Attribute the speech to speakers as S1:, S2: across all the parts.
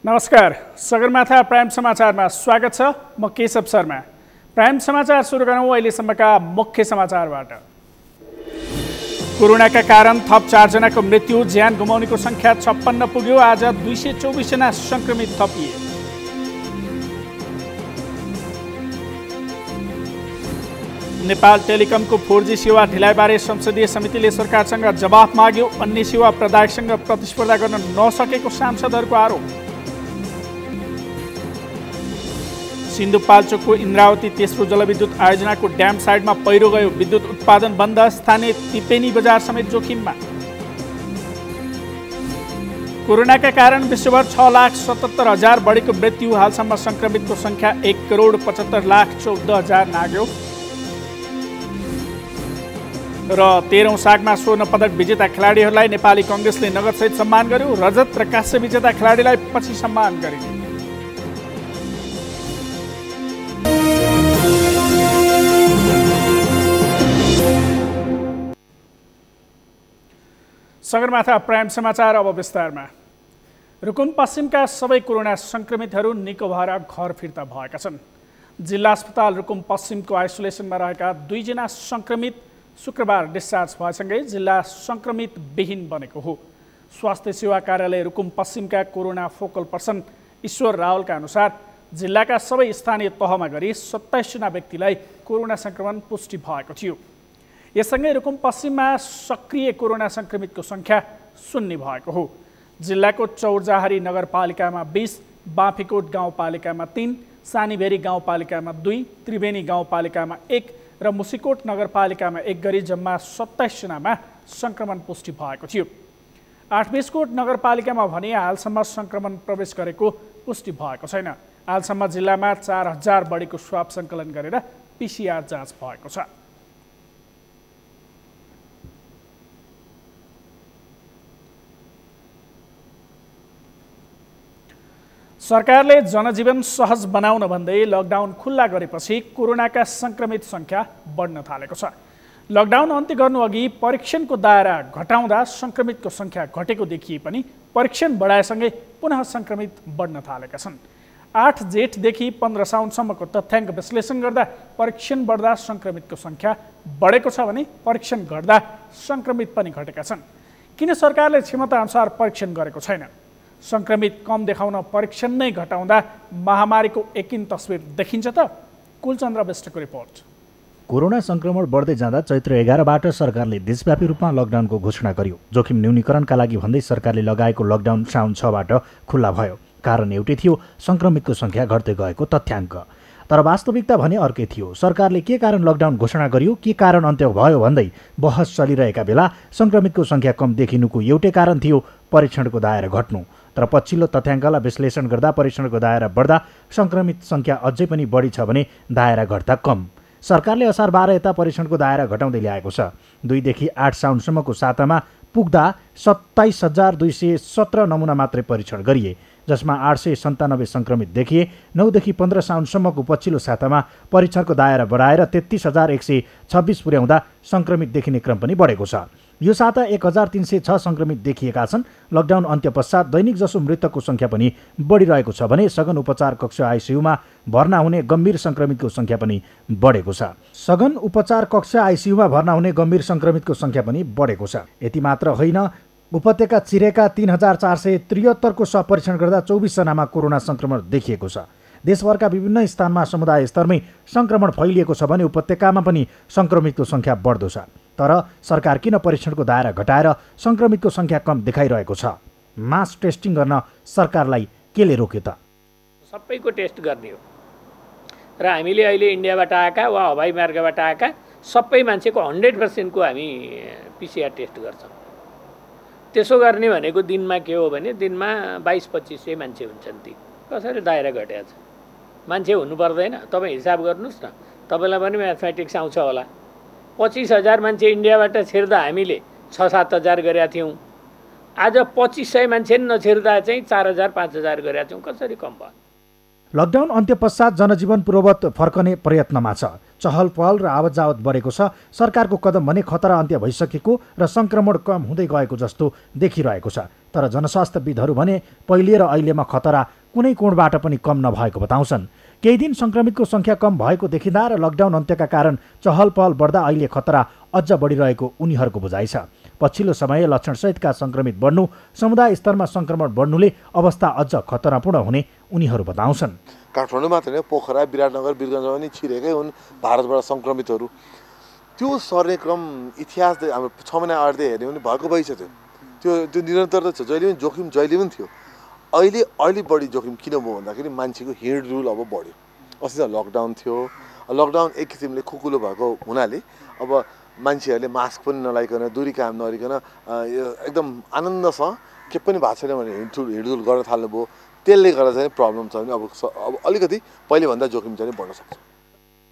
S1: नमस्कार, सगरमाथा प्राइम समाचारमा स्वागत छ। म केशव शर्मा। प्राइम समाचार सुरु गरौँ अहिलेसम्मका मुख्य समाचारबाट। कोरोनाका कारण थप 4 जनाको मृत्यु, ज्यान गुमाउनेको संख्या 56 पुग्यो। आज 224 जना संक्रमित थपिए। नेपाल टेलिकमको 4G सेवा ढिलाइबारे संसदीय समितिले सरकारसँग जवाफ माग्यो। अन्य सेवा प्रदायकसँग प्रतिस्पर्धा गर्न नसकेको सांसदहरूको आरोप। सिन्धुपाल्चोकको इन्द्रावती तेस्रो जलविद्युत आयोजनाको ड्याम साइडमा पहिरो गयो। विद्युत उत्पादन बन्द, स्थानीय तिपेनी बजार समेत जोखिममा। कोरोनाका कारण विश्वभर 6,77,000 बढीको मृत्यु। हालसम्म संक्रमितको संख्या 1,75,14,000 नाग्यो। र 13औं सागमा स्वर्ण पदक विजेता खेलाडीहरूलाई नेपाली कांग्रेसले नगदसहित सम्मान गर्यो। रजत र काँस्य विजेता खेलाडीलाई पछि सम्मान गरिने। सगरमाथा प्राइम समाचार अब विस्तारमा। रुकुम पश्चिमका सबै कोरोना संक्रमितहरू निको भएर घर फिर्ता भएका छन्। जिल्ला अस्पताल रुकुम पश्चिमको आइसोलेसनमा रहेका 2 जना संक्रमित शुक्रबार डिस्चार्ज भएसँगै जिल्ला संक्रमित विहीन बनेको हो। स्वास्थ्य सेवा कार्यालय रुकुम पश्चिमका कोरोना फोकल पर्सन ईश्वर रावलका अनुसार जिल्लाका सबै स्थानीय तहमा गरी 27 जना व्यक्तिलाई कोरोना संक्रमण पुष्टि भएको थियो। यससँगै रुकुम पश्चिममा सक्रिय कोरोना संक्रमितको संख्या 0 भएको हो। जिल्लाको चौरजाहारी नगरपालिकामा 20, बाँफीकोट गाउँपालिकामा 3, सानीभेरी गाउँपालिकामा 2, त्रिवेणी गाउँपालिकामा 1 र मुसिकोट नगरपालिकामा 1 गरी जम्मा 27 जनामा संक्रमण पुष्टि भएको थियो। 8 नगरपालिकामा भने हालसम्म संक्रमण प्रवेश गरेको पुष्टि भएको छैन। हालसम्म जिल्लामा 4,000 बढीको स्वाब सङ्कलन गरेर PCR जाँच भएको छ। सरकारले जनजीवन सहज बनाउन भन्दै लकडाउन खुल्ला गरेपछि कोरोनाका संक्रमित संख्या बढ्न थालेको छ। लकडाउन अन्त्य गर्नुअघि परीक्षणको दायरा घटाउँदा संक्रमितको संख्या घटेको देखिए पनि परीक्षण बढाएसँगै पुनः संक्रमित बढ्न थालेका छन्। 8 जेठदेखि 15 साउनसम्मको तथ्याङ्क विश्लेषण गर्दा परीक्षण बढ्दा संक्रमितको संख्या बढेको छ भने परीक्षण घट्दा संक्रमित पनि घटेका छन्। किन सरकारले क्षमताअनुसार परीक्षण गरेको छैन? संक्रमित कम देखाउन परीक्षण नै घटाउँदा महामारीको एकिन तस्बिर देखिन्छ त? कुलचन्द्र विष्टको रिपोर्ट।
S2: कोरोना संक्रमण बढ्दै जाँदा चैत्र 11बाट सरकारले देशव्यापी रूपमा लकडाउनको घोषणा गर्यो। जोखिम न्यूनीकरणका लागि भन्दै सरकारले लगाएको लकडाउन साउन 6बाट खुल्ला भयो। कारण एउटै थियो, संक्रमितको संख्या घट्दै गएको तथ्याङ्क। तर वास्तविकता भने अर्कै थियो। सरकारले के कारण लकडाउन घोषणा गर्यो, के कारण अन्त्य भयो भन्दै बहस चलिरहेका बेला संक्रमितको संख्या कम देखिनुको एउटै कारण थियो, परीक्षणको दायरा घट्नु। तर पछिल्लो तथ्याङ्कलाई विश्लेषण गर्दा परीक्षणको दायरा बढ्दा संक्रमित संख्या अझै पनि बढी छ भने दायरा घट्दा कम। सरकारले असार 12 यता परीक्षणको दायरा घटाउँदै ल्याएको छ। 2 देखि 8 साउनसम्मको सातामा पुग्दा 27,217 नमुना मात्रै परीक्षण गरिए, जसमा 897 संक्रमित देखिए। 9 देखि 15 साउनसम्मको पछिल्लो सातामा परीक्षणको दायरा बढाएर 33,126 पुर्याउँदा संक्रमित देखिने क्रम पनि बढेको छ। यो साता 1,306 संक्रमित देखिएका छन्। लकडाउन अन्त्य पश्चात दैनिक जसो मृतकको संख्या पनि बढिरहेको छ भने सघन उपचार कक्ष आइसियुमा भर्ना हुने गम्भीर संक्रमितको संख्या पनि बढेको छ। सघन उपचार कक्ष आइसियुमा भर्ना हुने गम्भीर संक्रमितको संख्या पनि बढेको छ। यति मात्र होइन, उपत्यका चिरेका 3,473 को स्वाब परीक्षण गर्दा 24 जनामा कोरोना संक्रमण देखिएको छ। देशभरका विभिन्न स्थानमा समुदाय स्तरमै संक्रमण फैलिएको छ भने उपत्यकामा पनि संक्रमितको संख्या बढ्दो छ। तर सरकार किन परीक्षणको दायरा घटाएर संक्रमितको संख्या कम देखाइरहेको छ? मास टेस्टिङ गर्न सरकारलाई केले रोक्यो त?
S3: सबैको टेस्ट गर्ने हो र हामीले अहिले इन्डियाबाट आएका वा हवाई मार्गबाट आएका सबै मान्छेको 100% को हामी PCR टेस्ट गर्छौँ। त्यसो गर्ने भनेको दिनमा के हो भने दिनमा 22-2500 मान्छे हुन्छन्। ती कसरी दायरा घटेको छ? मान्छे हुनु पर्दैन? तपाईँ हिसाब गर्नुहोस् न। तपाईँलाई पनि म्याथमेटिक्स आउँछ होला। 25,000 मान्छे इन्डियाबाट छिर्दा हामीले 6-7 हजार गरेका थियौँ। आज 2500 मान्छे नछिर्दा चाहिँ 4,000-5,000 गरेका थियौँ। कसरी कम भयो?
S2: लकडाउन अन्त्य पश्चात जनजीवन पूर्ववत फर्कने प्रयत्नमा छ। चहल पहल र आवत जावत बढेको छ। सरकारको कदम भने खतरा अन्त्य भइसकेको र संक्रमण कम हुँदै गएको जस्तो देखिरहेको छ। तर जनस्वास्थ्यविदहरू भने पहिले र अहिलेमा खतरा कुनै कोणबाट पनि कम नभएको बताउँछन्। केही दिन सङ्क्रमितको सङ्ख्या कम भएको देखिँदा र लकडाउन अन्त्यका कारण चहल पहल बढ्दा अहिले खतरा अझ बढिरहेको उनीहरूको बुझाइ छ। पछिल्लो समय लक्षणसहितका सङ्क्रमित बढ्नु, समुदाय स्तरमा सङ्क्रमण बढ्नुले अवस्था अझ खतरापूर्ण हुने उनीहरू बताउँछन्।
S4: काठमाडौँ मात्र होइन, पोखरा, विराटनगर, वीरगञ्जमा पनि छिरेकै हुन् भारतबाट सङ्क्रमितहरू। त्यो सर्ने क्रम इतिहास हाम्रो 6 महिना अगाडि हेर्ने भने भएको भइसक्यो। त्यो निरन्तरता छ, जहिले पनि जोखिम जहिले पनि थियो। अहिले बढी जोखिम किन भयो भन्दाखेरि मान्छेको हिँडडुल अब बढ्यो। अस्ति त लकडाउन थियो, लकडाउन एक किसिमले खुकुलो भएको हुनाले अब मान्छेहरूले मास्क पनि नलाइकन, दूरी काम नगरिकन एकदम आनन्दसँग के पनि भएको छैन भने हिँडडुल गर्न थाल्नुभयो। त्यसले गर्दा चाहिँ प्रब्लम छ भने अब अलिकति पहिलेभन्दा जोखिम चाहिँ बढ्न सक्छ।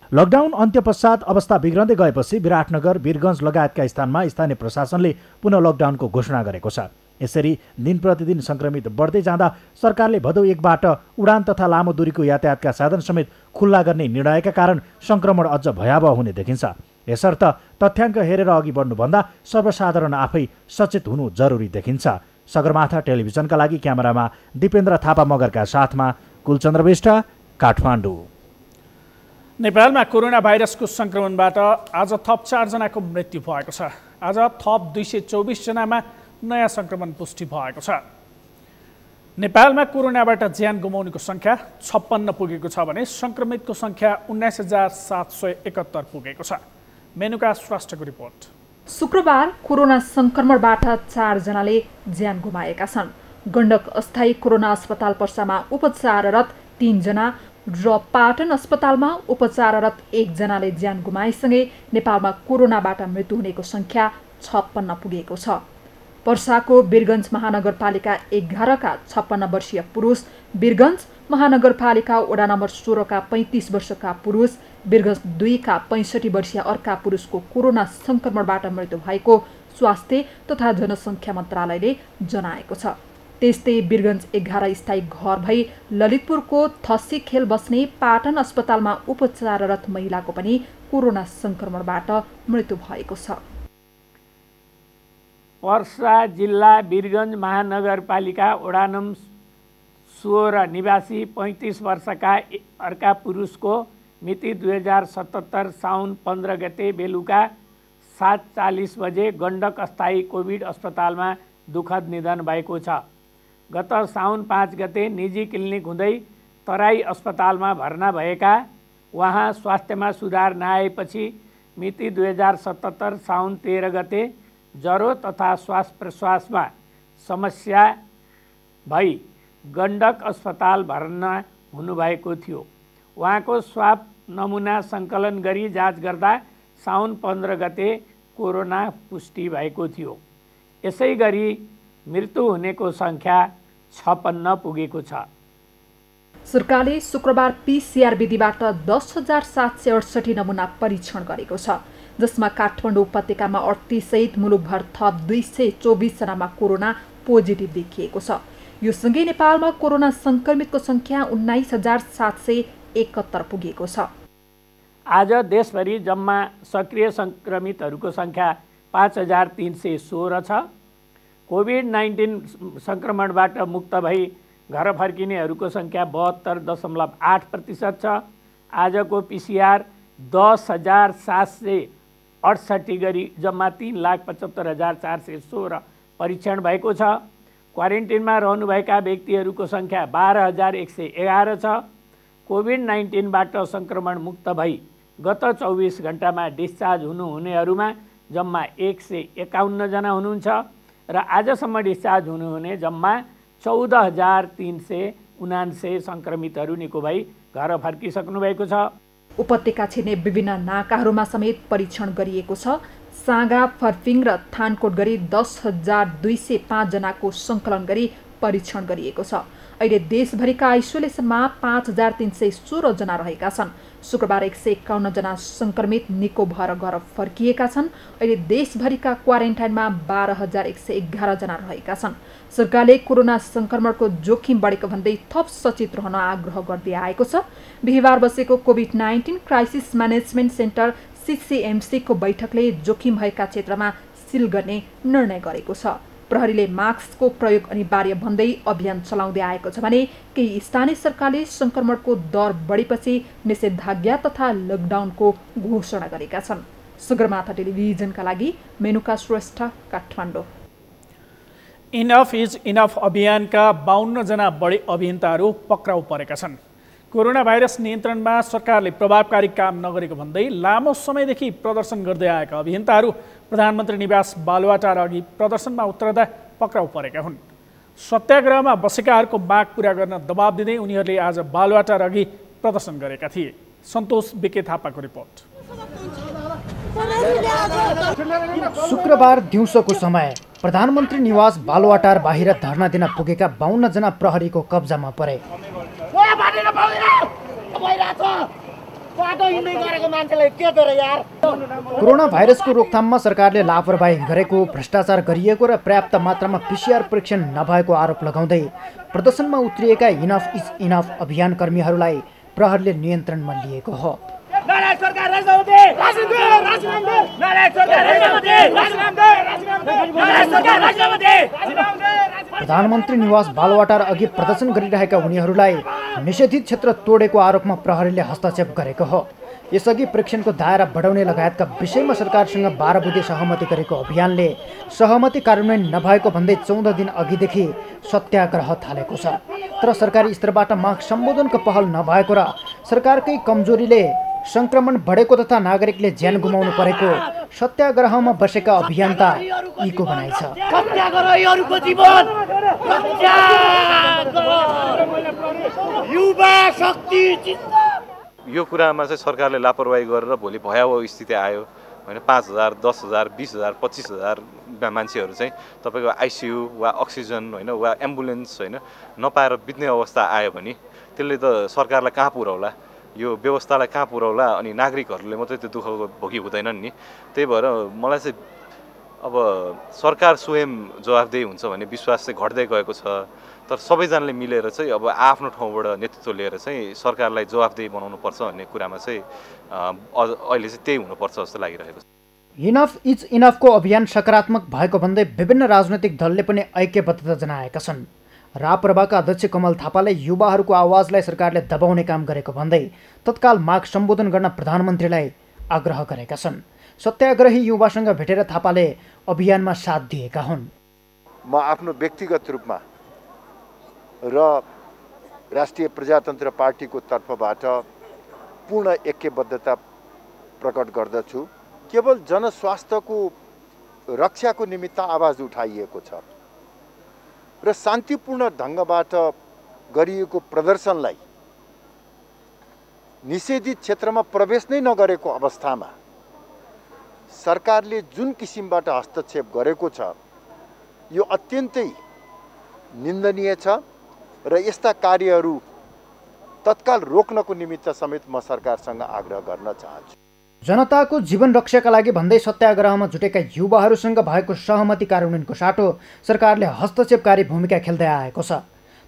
S2: लकडाउन अन्त्य पश्चात अवस्था बिग्रँदै गएपछि विराटनगर, वीरगञ्ज लगायतका स्थानमा स्थानीय प्रशासनले पुनः लकडाउनको घोषणा गरेको छ। यसरी दिन प्रतिदिन सङ्क्रमित बढ्दै जाँदा सरकारले भदौ 1बाट उडान तथा लामो दूरीको यातायातका साधन समेत खुल्ला गर्ने निर्णयका कारण सङ्क्रमण अझ भयावह हुने देखिन्छ। यसर्थ तथ्याङ्क हेरेर अघि बढ्नुभन्दा सर्वसाधारण आफै सचेत हुनु जरुरी देखिन्छ। सगरमाथा टेलिभिजनका लागि क्यामेरामा दिपेन्द्र थापा मगरका साथमा कुलचन्द्र विष्ट, काठमाडौँ।
S1: नेपालमा कोरोना भाइरसको सङ्क्रमणबाट आज थप 4 जनाको मृत्यु भएको छ। आज थप 224 जनामा नयाँ सङ्क्रमण पुष्टि भएको छ। नेपालमा कोरोनाबाट ज्यान गुमाउनेको सङ्ख्या 56 पुगेको छ भने सङ्क्रमितको सङ्ख्या 19,771 पुगेको छ। मेनुका श्रेष्ठको रिपोर्ट।
S5: शुक्रबार कोरोना सङ्क्रमणबाट 4 जनाले ज्यान गुमाएका छन्। गण्डक अस्थायी कोरोना अस्पताल पर्सामा उपचाररत 3 जना र पाटन अस्पतालमा उपचाररत 1 जनाले ज्यान गुमाएसँगै नेपालमा कोरोनाबाट मृत्यु हुनेको सङ्ख्या 56 पुगेको छ। पर्साको वीरगञ्ज महानगरपालिका 11 का 56 वर्षीय पुरुष, वीरगञ्ज महानगरपालिका वडा नम्बर 16 का 35 वर्षका पुरुष, वीरगञ्ज 2 का 65 वर्षीय अर्का पुरुषको कोरोना सङ्क्रमणबाट मृत्यु भएको स्वास्थ्य तथा जनसङ्ख्या मन्त्रालयले जनाएको छ। त्यस्तै वीरगञ्ज 11 स्थायी घर भई ललितपुरको थसी खेल बस्ने पाटन अस्पतालमा उपचाररत महिलाको पनि कोरोना सङ्क्रमणबाट मृत्यु भएको छ।
S3: पर्सा जिल्ला वीरगञ्ज महानगरपालिका वडा नम्बर 16 निवासी 35 वर्षका अर्का पुरुषको मिति 2077 साउन 15 गते बेलुका 7:40 बजे गण्डक अस्थायी कोभिड अस्पतालमा दुःखद निधन भएको छ। गत साउन 5 गते निजी क्लिनिक हुँदै तराई अस्पतालमा भर्ना भएका उहाँ स्वास्थ्यमा सुधार नआएपछि मिति 2077 साउन 13 गते ज्वरो तथा श्वास प्रश्वासमा समस्या भई गण्डक अस्पताल भर्ना हुनुभएको थियो। उहाँको स्वाब नमुना सङ्कलन गरी जाँच गर्दा साउन 15 गते कोरोना पुष्टि भएको थियो। यसै गरी मृत्यु हुनेको सङ्ख्या 56 पुगेको छ।
S5: सरकारले शुक्रबार PCR विधिबाट 10,768 नमुना परीक्षण गरेको छ, जसमा काठमाडौँ उपत्यकामा 38 सहित मुलुकभर थप 224 जनामा कोरोना पोजिटिभ देखिएको छ। यो सँगै नेपालमा कोरोना सङ्क्रमितको सङ्ख्या 19,771 पुगेको छ।
S3: आज देशभरि जम्मा सक्रिय सङ्क्रमितहरूको सङ्ख्या 5,316 छ। कोभिड-19 सङ्क्रमणबाट मुक्त भई घर फर्किनेहरूको सङ्ख्या 72.8% छ। आजको PCR 10,768 गरी जम्मा 3,75,416 परीक्षण भएको छ। क्वारेन्टिनमा रहनुभएका व्यक्तिहरूको सङ्ख्या 12,111 छ। कोभिड-19बाट सङ्क्रमण मुक्त भई गत 24 घण्टामा डिस्चार्ज हुनुहुनेहरूमा जम्मा 151 जना हुनुहुन्छ र आजसम्म डिस्चार्ज हुनुहुने जम्मा 14,379 सङ्क्रमितहरू निको भई घर फर्किसक्नु भएको छ।
S5: उपत्यका छिर्ने विभिन्न नाकाहरूमा समेत परीक्षण गरिएको छ। साँगा, फर्पिङ र थानकोट गरी 10,205 जनाको सङ्कलन गरी परीक्षण गरिएको छ। अहिले देशभरिका आइसोलेसनमा 5,316 जना रहेका छन्। शुक्रबार 151 जना सङ्क्रमित निको भएर घर फर्किएका छन्। अहिले देशभरिका क्वारेन्टाइनमा 12,111 जना रहेका छन्। सरकारले कोरोना सङ्क्रमणको जोखिम बढेको भन्दै थप सचेत रहन आग्रह गर्दै आएको छ। बिहिबार बसेको COVID-19 crisis management centre CCMC को बैठकले जोखिम भएका क्षेत्रमा सिल गर्ने निर्णय गरेको छ। प्रहरीले मास्कको प्रयोग अनिवार्य भन्दै अभियान चलाउँदै आएको छ भने केही स्थानीय सरकारले संक्रमणको दर बढेपछि निषेधाज्ञा तथा लकडाउनको घोषणा गरेका छन्। सगरमाथा टेलिभिजनका लागि Menuka Shrestha, Kathmandu.
S1: Enough is enough अभियानका 52 जना बढी अभियन्ताहरू पक्राउ परेका छन्। कोरोना भाइरस नियन्त्रणमा सरकारले प्रभावकारी काम नगरेको भन्दै लामो समयदेखि प्रदर्शन गर्दै आएका अभियन्ताहरू प्रधानमन्त्री निवास बालुवाटार अघि प्रदर्शनमा उत्रदा पक्राउ परेका हुन्। सत्याग्रहमा बसेकाहरूको माग पूरा गर्न दबाब दिँदै उनीहरूले आज बालुवाटार अघि प्रदर्शन गरेका थिए। सन्तोष बिके थापाको रिपोर्ट।
S6: शुक्रबार दिउँसोको समय प्रधानमन्त्री निवास बालुवाटार बाहिर धर्ना दिन पुगेका 52 जना प्रहरीको कब्जामा परे। कोरोना भाइरसको रोकथाममा सरकारले लापरवाही गरेको, भ्रष्टाचार गरिएको र पर्याप्त मात्रामा PCR परीक्षण नभएको आरोप लगाउँदै प्रदर्शनमा उत्रिएका इनफ इज इनफ अभियान कर्मीहरूलाई प्रहरीले नियन्त्रणमा लिएको हो। प्रधानमन्त्री निवास बालुवाटार अघि प्रदर्शन गरिरहेका उनीहरूलाई निषेधित क्षेत्र तोडेको आरोपमा प्रहरीले हस्तक्षेप गरेको हो। यसअघि परीक्षणको दायरा बढाउने लगायतका विषयमा सरकारसँग 12 बुँदे सहमति गरेको अभियानले सहमति कार्यान्वयन नभएको भन्दै 14 दिन अघिदेखि सत्याग्रह थालेको छ। तर सरकारी स्तरबाट माग सम्बोधनको पहल नभएको र सरकारकै कमजोरीले संक्रमण बढेको तथा नागरिकले ज्यान गुमाउनु परेको सत्याग्रहमा बसेका अभियन्ता यीको भनाइ छ।
S7: यो कुरामा चाहिँ सरकारले लापरवाही गरेर भोलि भयावह स्थिति आयो होइन। 5,000, 10,000, 20,000, 25,000 मान्छेहरू चाहिँ तपाईँको आइसियु वा अक्सिजन होइन वा एम्बुलेन्स होइन नपाएर बित्ने अवस्था आयो भने त्यसले त सरकारलाई कहाँ पुर्याउला, यो व्यवस्थालाई कहाँ पुर्याउला, अनि नागरिकहरूले मात्रै त्यो दुःखको भोगी हुँदैनन् नि। त्यही भएर मलाई चाहिँ अब सरकार स्वयं जवाफदेही हुन्छ भन्ने विश्वास चाहिँ घट्दै गएको छ। तर सबैजनाले मिलेर चाहिँ अब आफ्नो ठाउँबाट नेतृत्व लिएर चाहिँ सरकारलाई जवाफदेही बनाउनुपर्छ भन्ने कुरामा चाहिँ अहिले चाहिँ त्यही हुनुपर्छ जस्तो लागिरहेको छ।
S6: इनफ इज इनफको अभियान सकारात्मक भएको भन्दै विभिन्न राजनैतिक दलले पनि ऐक्यबद्धता जनाएका छन्। राप्रपाका अध्यक्ष कमल थापाले युवाहरूको आवाजलाई सरकारले दबाउने काम गरेको भन्दै तत्काल माग सम्बोधन गर्न प्रधानमन्त्रीलाई आग्रह गरेका छन्। सत्याग्रही युवासँग भेटेर थापाले अभियानमा साथ दिएका हुन्।
S8: म आफ्नो व्यक्तिगत रूपमा र राष्ट्रिय प्रजातन्त्र पार्टीको तर्फबाट पूर्ण ऐक्यबद्धता प्रकट गर्दछु। केवल जनस्वास्थ्यको रक्षाको निमित्त आवाज उठाइएको छ र शान्तिपूर्ण ढङ्गबाट गरिएको प्रदर्शनलाई निषेधित क्षेत्रमा प्रवेश नै नगरेको अवस्थामा सरकारले जुन किसिमबाट हस्तक्षेप गरेको छ यो अत्यन्तै निन्दनीय छ र यस्ता कार्यहरू तत्काल रोक्नको निमित्त समेत म सरकारसँग आग्रह गर्न चाहन्छु।
S6: जनताको जीवन रक्षाका लागि भन्दै सत्याग्रहमा जुटेका युवाहरूसँग भएको सहमति कार्यान्वयनको साटो सरकारले हस्तक्षेपकारी भूमिका खेल्दै आएको छ।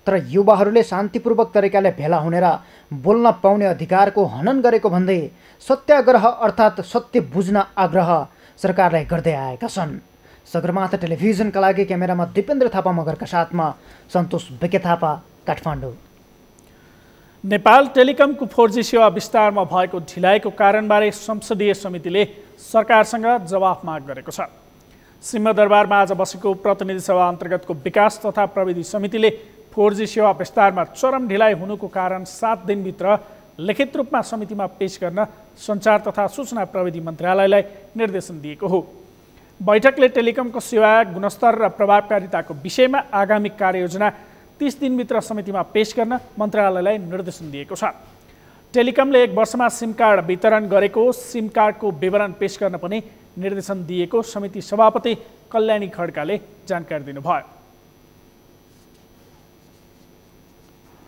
S6: तर युवाहरूले शान्तिपूर्वक तरिकाले भेला हुने र बोल्न पाउने अधिकारको हनन गरेको भन्दै सत्याग्रह अर्थात् सत्य बुझ्न आग्रह सरकारलाई गर्दै आएका छन्। सगरमाथा टेलिभिजनका लागि क्यामेरामा दिपेन्द्र थापा मगरका साथमा सन्तोष बिके थापा, काठमाडौँ।
S1: नेपाल टेलिकमको 4G सेवा विस्तारमा भएको ढिलाइको कारणबारे संसदीय समितिले सरकारसँग जवाफ माग गरेको छ। सिंहदरबारमा आज बसेको प्रतिनिधि सभा अन्तर्गतको विकास तथा प्रविधि समितिले 4G सेवा विस्तारमा चरम ढिलाइ हुनुको कारण 7 दिनभित्र लिखित रूपमा समितिमा पेश गर्न सञ्चार तथा सूचना प्रविधि मन्त्रालयलाई निर्देशन दिएको हो। बैठकले टेलिकमको सेवा गुणस्तर र प्रभावकारिताको विषयमा आगामी कार्ययोजना 30 दिनभित्र समितिमा पेश गर्न मन्त्रालयलाई निर्देशन दिएको छ। टेलिकमले 1 वर्षमा सिम कार्ड वितरण गरेको सिम कार्डको विवरण पेश गर्न पनि निर्देशन दिएको समिति सभापति कल्याणी खड्काले जानकारी दिनुभयो।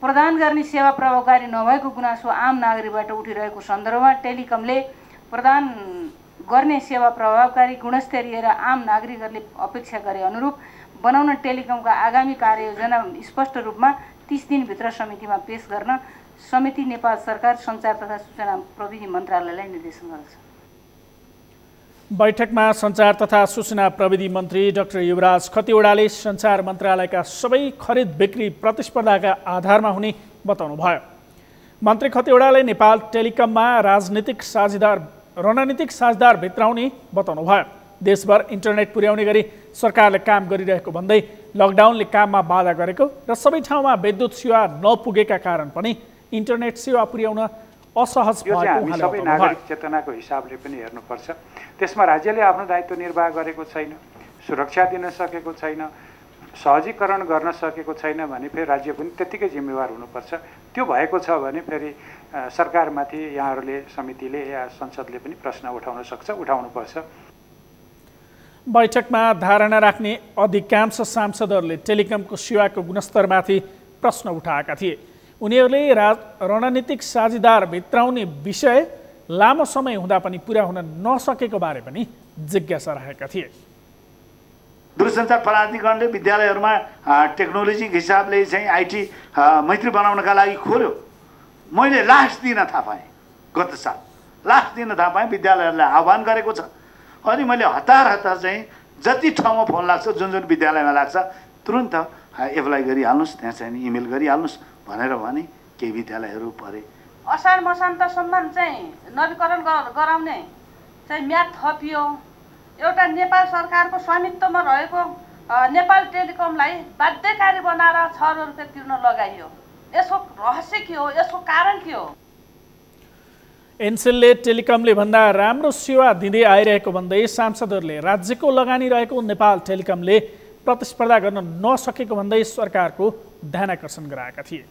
S9: प्रदान गर्ने सेवा प्रभावकारी नभएको गुनासो आम नागरिकबाट उठिरहेको सन्दर्भमा टेलिकमले प्रदान गर्ने सेवा प्रभावकारी, गुणस्तरीय र आम नागरिकहरूले अपेक्षा गरे अनुरूप बनाउन टेलिकमका आगामी कार्ययोजना स्पष्ट रूपमा 30 दिनभित्र समितिमा पेश गर्न समिति नेपाल सरकार सञ्चार तथा सूचना प्रविधि मन्त्रालयलाई निर्देशन गर्छ।
S1: बैठकमा सञ्चार तथा सूचना प्रविधि मन्त्री डाक्टर युवराज खतिवडाले सञ्चार मन्त्रालयका सबै खरिद बिक्री प्रतिस्पर्धाका आधारमा हुने बताउनुभयो। मन्त्री खतिवडाले नेपाल टेलिकममा रणनीतिक साझेदार भित्राउने बताउनुभयो। देशभर इन्टरनेट पुर्याउने गरी सरकारले काम गरिरहेको भन्दै लकडाउनले काममा बाधा गरेको र सबै ठाउँमा विद्युत सेवा नपुगेका कारण पनि इन्टरनेट सेवा पुर्याउन असहज भएको
S10: हामी सबै नागरिक चेतनाको हिसाबले पनि हेर्नुपर्छ। त्यसमा राज्यले आफ्नो दायित्व निर्वाह गरेको छैन, सुरक्षा दिन सकेको छैन, सहजीकरण गर्न सकेको छैन भने फेरि राज्य पनि त्यत्तिकै जिम्मेवार हुनुपर्छ। त्यो भएको छ भने फेरि सरकारमाथि यहाँहरूले समितिले या संसदले पनि प्रश्न उठाउन सक्छ, उठाउनुपर्छ।
S1: बैठकमा धारणा राख्ने अधिकांश सांसदहरूले टेलिकमको सेवाको गुणस्तरमाथि प्रश्न उठाएका थिए। उनीहरूले रणनीतिक साझेदार भित्राउने विषय लामो समय हुँदा पनि पुरा हुन नसकेको बारे पनि जिज्ञासा राखेका थिए।
S11: दूरसञ्चार प्राधिकरणले विद्यालयहरूमा टेक्नोलोजीको हिसाबले चाहिँ आइटी मैत्री बनाउनका लागि खोल्यो। मैले लास्ट दिन थाहा पाएँ, गत साल लास्ट दिन थाहा पाएँ विद्यालयहरूलाई आह्वान गरेको छ। अनि मैले हतार चाहिँ जति ठाउँमा फोन लाग्छ, जुन जुन विद्यालयमा लाग्छ तुरुन्त एप्लाई गरिहाल्नुहोस्, त्यहाँ चाहिँ इमेल गरिहाल्नुहोस् भनेर भने केही विद्यालयहरू परे।
S9: असार मसान्तसम्म चाहिँ नवीकरण गराउने चाहिँ म्याद थपियो। एउटा नेपाल सरकारको स्वामित्वमा रहेको नेपाल टेलिकमलाई बाध्यकारी बनाएर 6 रुपियाँ तिर्न लगाइयो। यसको रहस्य के हो? यसको कारण के हो?
S1: एनसेलले टेलिकमले भन्दा राम्रो सेवा दिँदै आइरहेको भन्दै सांसदहरूले राज्यको लगानी रहेको नेपाल टेलिकमले प्रतिस्पर्धा गर्न नसकेको भन्दै सरकारको ध्यानाकर्षण गराएका थिए।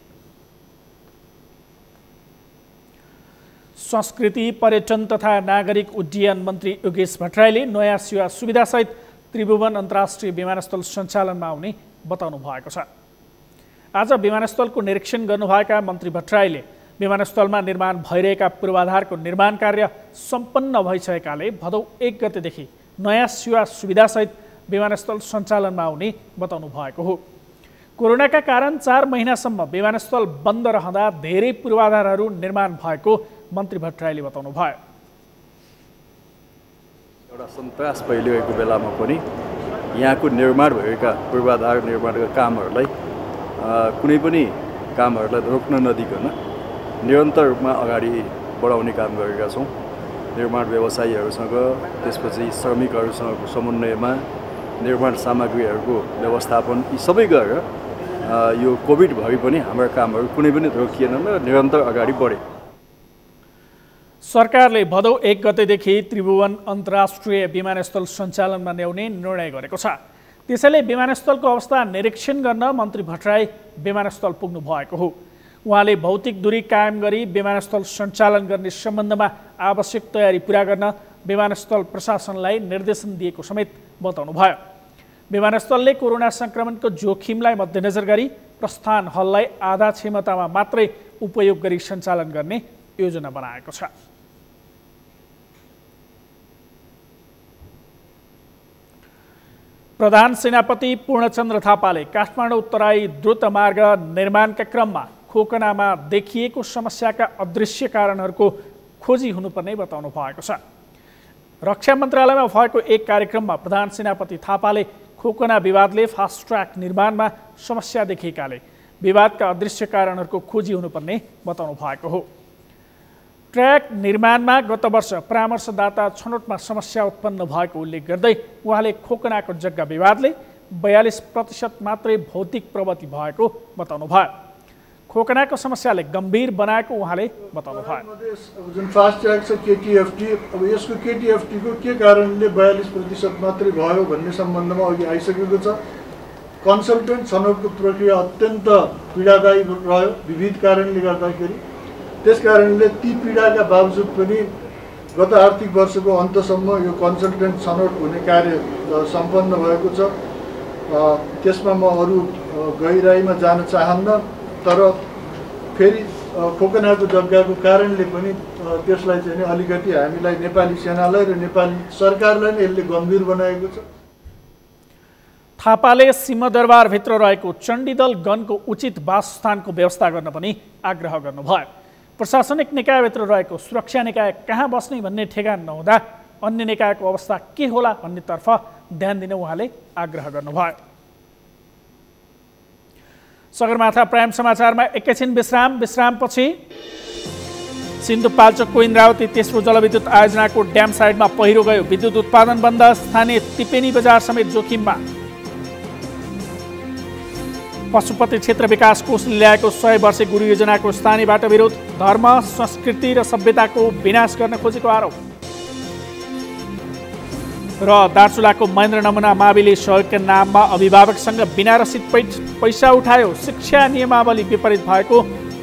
S1: संस्कृति, पर्यटन तथा नागरिक उड्डयन मन्त्री योगेश भट्टराईले नयाँ सेवा सुविधासहित त्रिभुवन अन्तर्राष्ट्रिय विमानस्थल सञ्चालनमा आउने बताउनु भएको छ। आज विमानस्थलको निरीक्षण गर्नुभएका मन्त्री भट्टराईले विमानस्थलमा निर्माण भइरहेका पूर्वाधारको निर्माण कार्य सम्पन्न भइसकेकाले भदौ 1 गतेदेखि नयाँ सेवा सुविधासहित विमानस्थल सञ्चालनमा आउने बताउनु भएको हो। कोरोनाका कारण 4 महिनासम्म विमानस्थल बन्द रहँदा धेरै पूर्वाधारहरू निर्माण भएको मन्त्री भट्टराईले बताउनु भयो।
S12: एउटा सन्तास फैलिएको बेलामा पनि यहाँको निर्माण भएका पूर्वाधार निर्माणका कामहरूलाई कुनै पनि कामहरूलाई रोक्न नदिकन निरन्तर रूपमा अगाडि बढाउने काम गरेका छौँ। निर्माण व्यवसायीहरूसँग, त्यसपछि श्रमिकहरूसँगको समन्वयमा निर्माण सामग्रीहरूको व्यवस्थापन यी सबै गरेर यो कोभिड भए पनि हाम्रा कामहरू कुनै पनि रोकिएनन् र निरन्तर अगाडि बढे।
S1: सरकारले भदौ 1 गतेदेखि त्रिभुवन अन्तर्राष्ट्रिय विमानस्थल सञ्चालनमा ल्याउने निर्णय गरेको छ। त्यसैले विमानस्थलको अवस्था निरीक्षण गर्न मन्त्री भट्टराई विमानस्थल पुग्नु भएको हो। उहाँले भौतिक दूरी कायम गरी विमानस्थल सञ्चालन गर्ने सम्बन्धमा आवश्यक तयारी पुरा गर्न विमानस्थल प्रशासनलाई निर्देशन दिएको समेत बताउनु भयो। विमानस्थलले कोरोना संक्रमणको जोखिमलाई मध्यनजर गरी प्रस्थान हललाई आधा क्षमतामा मात्रै उपयोग गरी सञ्चालन गर्ने योजना बनाएको छ। प्रधान सेनापति पूर्णचन्द्र थापाले काठमाडौँ तराई द्रुत मार्ग निर्माणका क्रममा खोकनामा देखिएको समस्याका अदृश्य कारणहरूको खोजी हुनुपर्ने बताउनु भएको छ। रक्षा मन्त्रालयमा भएको एक कार्यक्रममा प्रधान सेनापति थापाले खोकना विवादले फास्ट ट्र्याक निर्माणमा समस्या देखिएकाले विवादका अदृश्य कारणहरूको खोजी हुनुपर्ने बताउनु भएको हो। ट्र्याक निर्माणमा गत वर्ष परामर्शदाता छनौटमा समस्या उत्पन्न भएको उल्लेख गर्दै उहाँले खोकनाको जग्गा विवादले 42% मात्रै भौतिक प्रगति भएको बताउनु भयो। खोकनाको समस्याले गम्भीर बनाएको उहाँले बताउनु भयो।
S13: जुन फास्ट ट्र्याक छ केटीएफटी, अब यसको केटीएफटीको के कारणले 42% मात्रै भयो भन्ने सम्बन्धमा अघि आइसकेको छ। कन्सल्टेन्ट छनौटको प्रक्रिया अत्यन्त पीडादायी रह्यो विविध कारणले गर्दाखेरि। त्यस कारणले ती पीडाका बावजुद पनि गत आर्थिक वर्षको अन्तसम्म यो कन्सल्टेन्ट छनौट हुने कार्य सम्पन्न भएको छ। त्यसमा म अरू गहिराईमा जान चाहन्न, तर फेरि खोकनाको जग्गाको कारणले पनि त्यसलाई चाहिँ अलिकति हामीलाई नेपाली सेनालाई र नेपाली सरकारलाई नै यसले गम्भीर बनाएको छ।
S1: थापाले सिंहदरबारभित्र रहेको चण्डीदल गणको उचित वासस्थानको व्यवस्था गर्न पनि आग्रह गर्नुभयो। प्रशासनिक निकायभित्र रहेको सुरक्षा निकाय कहाँ बस्ने भन्ने ठेगान नहुँदा अन्य निकायको अवस्था के होला भन्नेतर्फ ध्यान दिन उहाँले आग्रह गर्नुभयो। सगरमाथा प्राइम समाचारमा एकैछिन विश्रामपछि सिन्धुपाल्चोकको इन्द्रावती तेस्रो जलविद्युत आयोजनाको ड्याम साइडमा पहिरो गयो, विद्युत उत्पादन बन्द, स्थानीय तिपेनी बजार समेत जोखिममा। पशुपति क्षेत्र विकास कोषले ल्याएको 100 वर्षे गुरु योजनाको स्थानीयबाट विरोध, धर्म संस्कृति र सभ्यताको विनाश गर्न खोजेको आरोप। र दार्चुलाको महेन्द्र नमुना माविले सहयोगका नाममा अभिभावकसँग बिना रसिद पैसा उठायो, शिक्षा नियमावली विपरीत भएको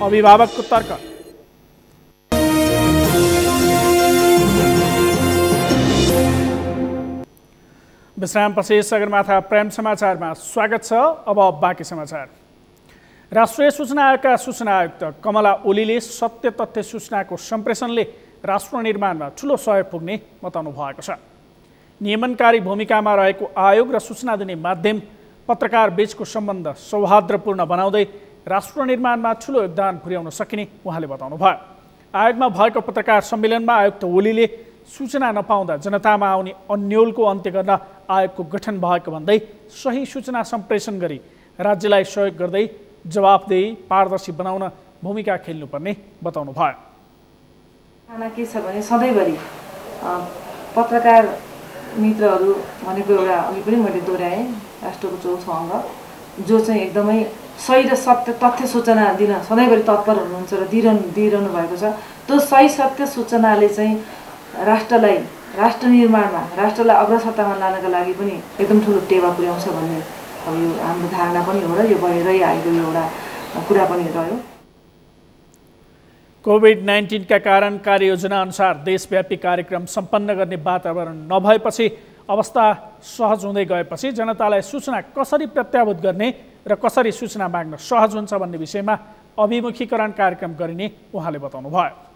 S1: अभिभावकको तर्क। विश्रामपछि सगरमाथा प्राइम समाचारमा स्वागत छ। अब बाँकी समाचार। राष्ट्रिय सूचना आयोगका सूचना आयुक्त कमला ओलीले सत्य तथ्य सूचनाको सम्प्रेषणले राष्ट्र निर्माणमा ठूलो सहयोग पुग्ने बताउनु भएको छ। नियमनकारी भूमिकामा रहेको आयोग र सूचना दिने माध्यम पत्रकार बीचको सम्बन्ध सौहार्दपूर्ण बनाउँदै राष्ट्र निर्माणमा ठूलो योगदान पुर्याउन सकिने उहाँले बताउनुभयो। आयोगमा भएको पत्रकार सम्मेलनमा आयुक्त ओलीले सूचना नपाउँदा जनतामा आउने अन्योलको अन्त्य गर्न आयोगको गठन भएको भन्दै सही सूचना सम्प्रेषण गरी राज्यलाई सहयोग गर्दै जवाफदेही पारदर्शी बनाउन भूमिका खेल्नुपर्ने बताउनु भयो।
S9: के छ भने सधैँभरि पत्रकार मित्रहरू भनेको एउटा अघि पनि मैले दोहोऱ्याएँ, राष्ट्रको चौथो अङ्ग जो चाहिँ एकदमै सही र सत्य तथ्य सूचना दिन सधैँभरि तत्पर हुनुहुन्छ र दिइरहनु भएको छ। त्यो सही सत्य सूचनाले चाहिँ राष्ट्र निर्माणमा राष्ट्रलाई अग्रसरतामा लानका लागि पनि एकदम ठुलो टेवा पुर्याउँछ भन्ने अब यो हाम्रो धारणा पनि हो र यो भइरही आएको एउटा कुरा पनि रह्यो।
S1: कोभिड-19 का कारण कार्ययोजना अनुसार देशव्यापी कार्यक्रम सम्पन्न गर्ने वातावरण नभएपछि अवस्था सहज हुँदै गएपछि जनतालाई सूचना कसरी प्रत्याभूत गर्ने र कसरी सूचना माग्न सहज हुन्छ भन्ने विषयमा अभिमुखीकरण कार्यक्रम गरिने उहाँले बताउनुभयो।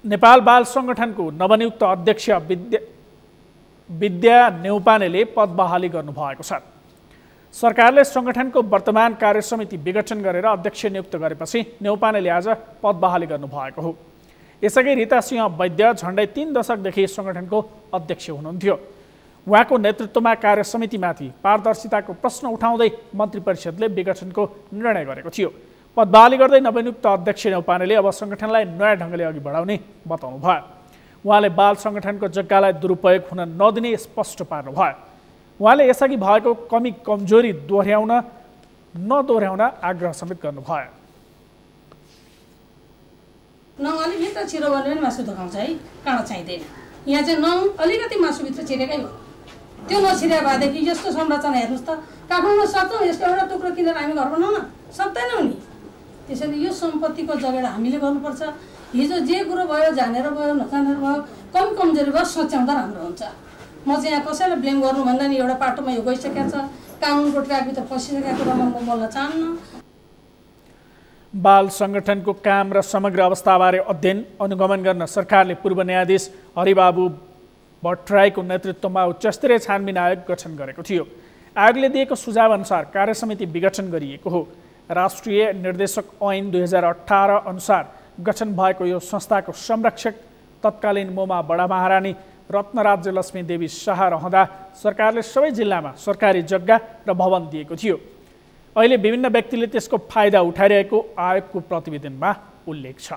S1: नेपाल बाल सङ्गठनको नवनियुक्त अध्यक्ष विद्या नेउपानेले पद बहाली गर्नुभएको छ। सरकारले सङ्गठनको वर्तमान कार्यसमिति विघटन गरेर अध्यक्ष नियुक्त गरेपछि नेउपानेले आज पद बहाली गर्नुभएको हो। यसअघि रीता सिंह वैद्य झन्डै 3 दशकदेखि सङ्गठनको अध्यक्ष हुनुहुन्थ्यो। उहाँको नेतृत्वमा कार्यसमितिमाथि पारदर्शिताको प्रश्न उठाउँदै मन्त्री परिषदले विघटनको निर्णय गरेको थियो। पद बहाली गर्दै नवनियुक्त अध्यक्ष नेउपानेले अब सङ्गठनलाई नयाँ ढङ्गले अघि बढाउने बताउनु भयो। उहाँले बाल सङ्गठनको जग्गालाई दुरुपयोग हुन नदिने स्पष्ट पार्नुभयो। उहाँले यसअघि भएको कमी कमजोरी नदोहोऱ्याउन आग्रह समेत गर्नुभयो।
S14: अलिकति छिरो भने पनि मासु धकाउँछ है, काँडा चाहिँदैन। यहाँ चाहिँ अलिकति मासुभित्र छिरेकै हो। त्यो नछिरे भएदेखि यस्तो संरचना हेर्नुहोस् त, काठमाडौँमा सक्छौँ यसको एउटा टुक्रो किनेर हामी घर बनाउन सक्दैनौँ नि। त्यसैले यो सम्पत्तिको जगेडा हामीले गर्नुपर्छ। हिजो जे कुरो भयो जानेर भयो नजानेर भयो कमजोरी भयो सोच्याउँदा राम्रो हुन्छ। म चाहिँ यहाँ कसैलाई ब्लेम गर्नुभन्दा नि एउटा पाटोमा यो गइसकेको छ, कानुनको ट्र्याकभित्र फसिसकेको कुरामा म बोल्न चाहन्न।
S1: बाल सङ्गठनको काम र समग्र अवस्थाबारे अध्ययन अनुगमन गर्न सरकारले पूर्व न्यायाधीश हरिबाबु भट्टराईको नेतृत्वमा उच्चस्तरीय छानबिन आयोग गठन गरेको थियो। आयोगले दिएको सुझाव अनुसार कार्यसमिति विघटन गरिएको हो। राष्ट्रिय निर्देशक ऐन 2018 अनुसार गठन भएको यो संस्थाको संरक्षक तत्कालीन मोमा बडा महारानी रत्नराज्य लक्ष्मी देवी शाह रहँदा सरकारले सबै जिल्लामा सरकारी जग्गा र भवन दिएको थियो। अहिले विभिन्न व्यक्तिले त्यसको फाइदा उठाइरहेको आयोगको प्रतिवेदनमा उल्लेख छ।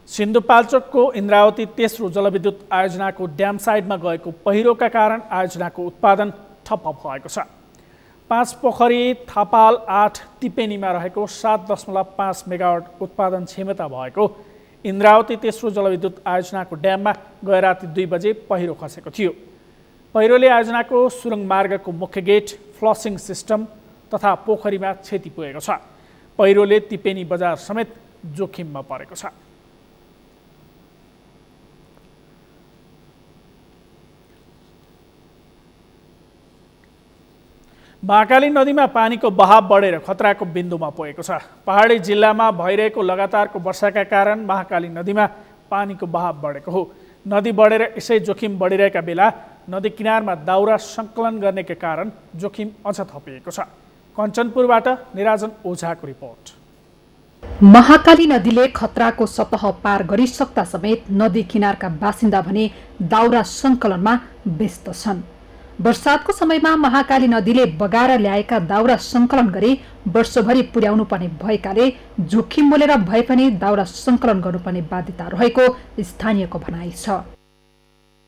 S1: सिन्धुपाल्चोकको इन्द्रावती तेस्रो जलविद्युत आयोजनाको ड्याम साइडमा गएको पहिरोका कारण आयोजनाको उत्पादन ठप्प भएको छ। 5 पोखरी थापाल 8 तिपेनीमा रहेको 7.5 मेगावाट उत्पादन क्षमता भएको इन्द्रावती तेस्रो जलविद्युत आयोजनाको ड्याममा गैराती 2 बजे पहिरो खसेको थियो। पहिरोले आयोजनाको सुरुङ मार्गको मुख्य गेट, फ्लसिङ सिस्टम तथा पोखरीमा क्षति पुगेको छ। पहिरोले तिपेनी बजार समेत जोखिममा परेको छ। महाकाली नदीमा पानीको बहाव बढेर खतराको बिन्दुमा पुगेको छ। पहाडी जिल्लामा भइरहेको लगातारको वर्षाका कारण महाकाली नदीमा पानीको बहाव बढेको हो। नदी बढेर यसै जोखिम बढिरहेका बेला नदी किनारमा दाउरा सङ्कलन गर्नेका कारण जोखिम अझ थपिएको छ। कञ्चनपुरबाट निराजन ओझाको रिपोर्ट।
S5: महाकाली नदीले खतराको सतह पार गरिसक्दा समेत नदी किनारका बासिन्दा भने दाउरा सङ्कलनमा व्यस्त छन्। वर्षातको समयमा महाकाली नदीले बगाएर ल्याएका दाउरा सङ्कलन गरी वर्षभरि पुर्याउनु पर्ने भएकाले जोखिम मोलेर भए पनि दाउरा सङ्कलन गर्नुपर्ने बाध्यता रहेको स्थानीयको भनाइ छ।